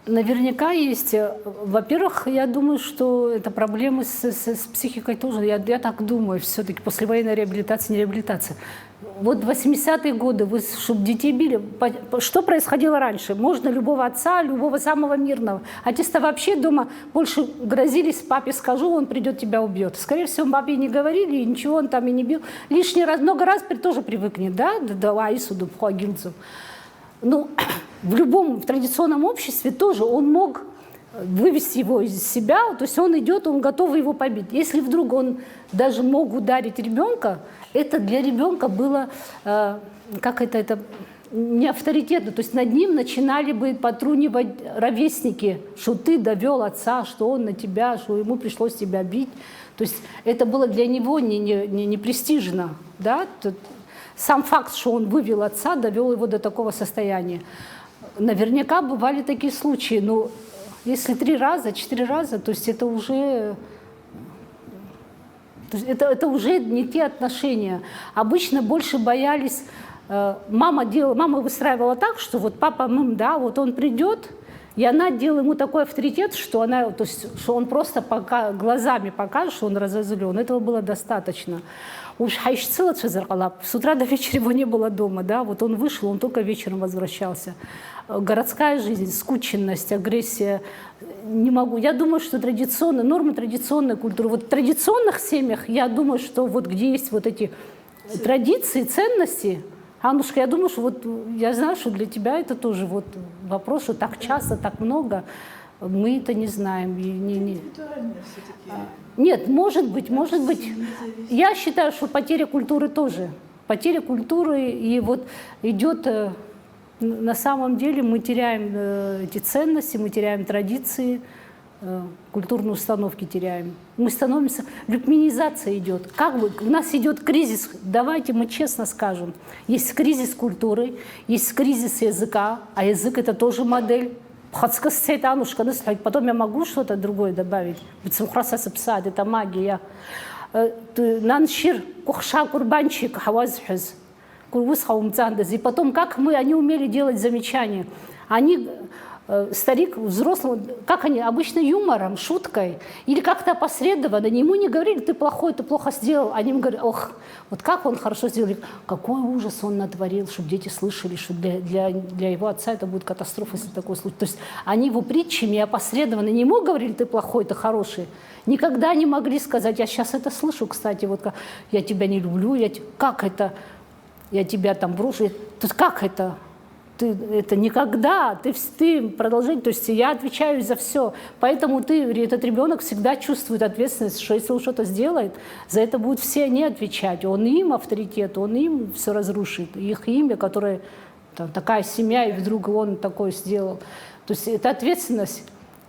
Наверняка есть. Во-первых, я думаю, что это проблемы с психикой тоже. Я так думаю, все-таки послевоенная реабилитация, не реабилитация. Вот 80-е годы, чтобы детей били, что происходило раньше? Можно любого отца, любого самого мирного. Отец-то вообще дома больше грозились, папе скажу, он придет, тебя убьет. Скорее всего, папе не говорили, и ничего он там и не бил. Лишний раз, много раз тоже привыкнет, да, Аисуду, Пхуагинцу. В традиционном обществе тоже он мог вывести его из себя, то есть он идет, он готов его побить. Если вдруг он даже мог ударить ребенка, это для ребенка было, это не авторитетно, то есть над ним начинали бы потрунивать ровесники, что ты довел отца, что он на тебя, что ему пришлось тебя бить. То есть это было для него не престижно, да? Сам факт, что он вывел отца, довел его до такого состояния. Наверняка бывали такие случаи, но если 3 раза, 4 раза, то есть это уже не те отношения. Обычно больше боялись. Мама выстраивала так, что вот папа, вот он придет, и она делала ему такой авторитет, что он просто глазами покажет, что он разозлен. Этого было достаточно. С утра до вечера его не было дома, да, вот он вышел, он только вечером возвращался. Городская жизнь, скученность, агрессия, не могу. Я думаю, что нормы традиционной культуры, вот в традиционных семьях, я думаю, что вот где есть вот эти традиции, ценности, Аннушка, я думаю, что я знаю, что для тебя это тоже вопрос, что так часто, так много, мы это не знаем. Нет, может быть. Я считаю, что потеря культуры тоже. Потеря культуры, и идет, на самом деле мы теряем эти ценности, мы теряем традиции, культурные установки теряем. Мы становимся, люкминизация идет. У нас идет кризис, давайте мы честно скажем. Есть кризис культуры, есть кризис языка, а язык это тоже модель. Потом я могу что-то другое добавить. Это магия. Наншир, кухша, курбанчик, хавазхуз, курвусхаумцандаз. И потом, они умели делать замечания. Старик, взрослый, как они, обычно юмором, шуткой, или как-то опосредованно, ему не говорили, ты плохой, ты плохо сделал, они ему говорят, вот как он хорошо сделал, какой ужас он натворил, чтобы дети слышали, что для его отца это будет катастрофа, если такое случится. То есть они его притчами опосредованно не ему говорили, ты плохой, ты хороший, никогда не могли сказать, я сейчас это слышу, кстати, я тебя не люблю, как это, я тебя там брошу, как это? Это никогда, ты продолжай, то есть я отвечаю за все. Поэтому этот ребенок всегда чувствует ответственность, что если он что-то сделает, за это будут все они отвечать. Он им авторитет, он им все разрушит. Их имя, которое такая семья, и вдруг он такое сделал. То есть это ответственность.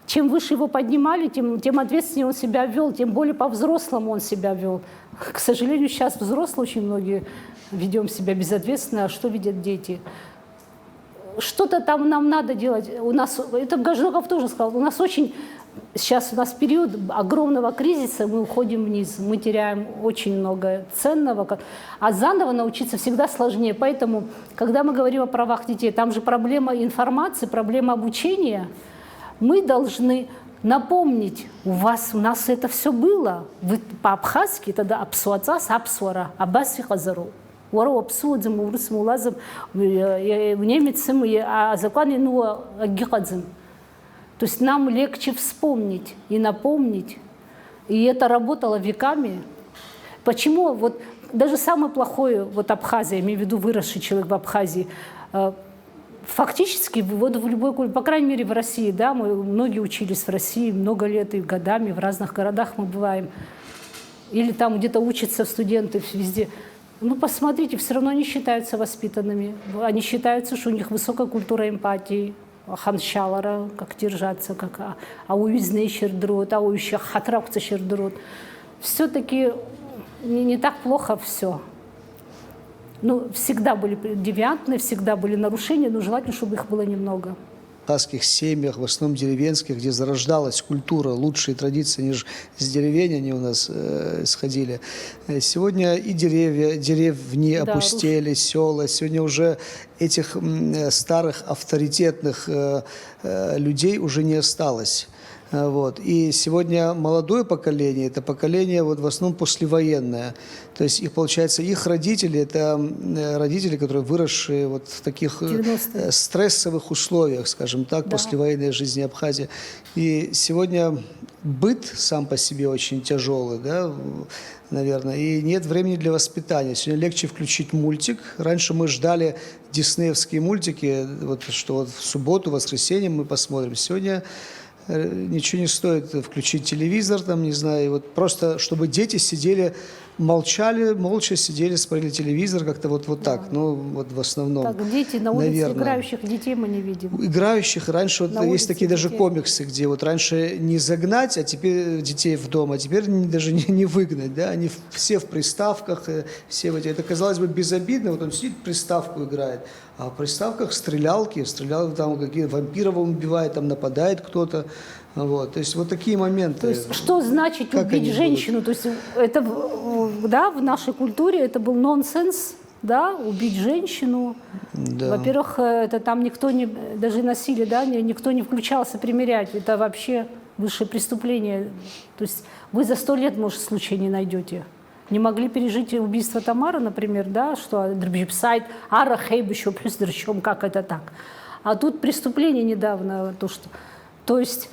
Чем выше его поднимали, тем ответственнее он себя вел, тем более по-взрослому он себя вел. К сожалению, сейчас взрослые очень многие ведем себя безответственно, а что видят дети? Что-то там нам надо делать. Это Гажноков тоже сказал, сейчас у нас период огромного кризиса, мы уходим вниз, мы теряем очень много ценного, а заново научиться всегда сложнее. Поэтому, когда мы говорим о правах детей, там же проблема информации, проблема обучения, мы должны напомнить, у нас это все было, вы по-абхазски тогда апсуацас апсуара, абаси хазару. Уароапсудзем, урсмулазем, немецем, а законе агихадзем. То есть нам легче вспомнить и напомнить. И это работало веками. Почему даже самый плохой Абхазия, я имею в виду выросший человек в Абхазии, Фактически, вот в любой культуре, по крайней мере в России, да, многие учились в России много лет и годами, в разных городах мы бываем. Или там где-то учатся студенты везде. Ну, посмотрите, все равно они считаются воспитанными. Они считаются, что у них высокая культура эмпатии, ханшалара, как держаться, как ауюзный щердрот, аующих хатракцы щердрот. Все-таки не так плохо все. Ну, всегда были девиантные, всегда были нарушения, но желательно, чтобы их было немного. В абхазских семьях, в основном деревенских, где зарождалась культура, лучшие традиции, они же с деревень они у нас исходили. Сегодня и деревни опустели, села. Сегодня уже этих старых авторитетных людей уже не осталось. Вот. И сегодня молодое поколение, это поколение вот в основном послевоенное. То есть их, получается, их родители, это родители, которые выросшие вот в таких стрессовых условиях, скажем так, да, послевоенной жизни Абхазии. И сегодня быт сам по себе очень тяжелый, да, наверное, и нет времени для воспитания. Сегодня легче включить мультик. Раньше мы ждали диснеевские мультики, вот, что вот в субботу, в воскресенье мы посмотрим. Сегодня ничего не стоит включить телевизор, там, не знаю, и вот просто, чтобы дети сидели, молчали, молча сидели, смотрели телевизор, как-то вот да, так, ну, вот в основном. Так, дети, на улице наверное, играющих детей мы не видим. Играющих, раньше вот есть такие детей. Даже комиксы, где вот раньше не загнать, а теперь детей в дом, а теперь даже не выгнать, да, они все в приставках, все вот это, казалось бы, безобидно, вот он сидит, приставку играет, а в приставках стрелялки, там какие вампиров он убивает, там нападает кто-то. Вот, то есть вот такие моменты. То есть что значит убить женщину? То есть это, да, в нашей культуре это был нонсенс, да, убить женщину. Да. Во-первых, это там никто не, даже насилие, да, никто не включался примерять. Это вообще высшее преступление. То есть вы за 100 лет, может, случая не найдете. Не могли пережить убийство Тамары, например, да, что дрбжипсайт, ара хейб еще плюс дрчом, как это так. А тут преступление недавно, то есть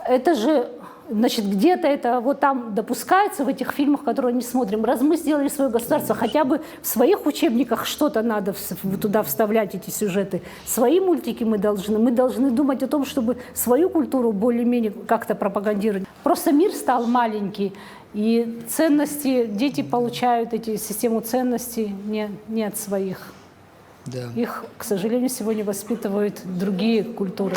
это же, значит, где-то это вот там допускается в этих фильмах, которые не смотрим. Раз мы сделали свое государство, хотя бы в своих учебниках что-то надо туда вставлять, эти сюжеты. Свои мультики мы должны думать о том, чтобы свою культуру более-менее как-то пропагандировать. Просто мир стал маленький, и ценности, дети получают эти систему ценностей не от своих. Да. Их, к сожалению, сегодня воспитывают другие культуры.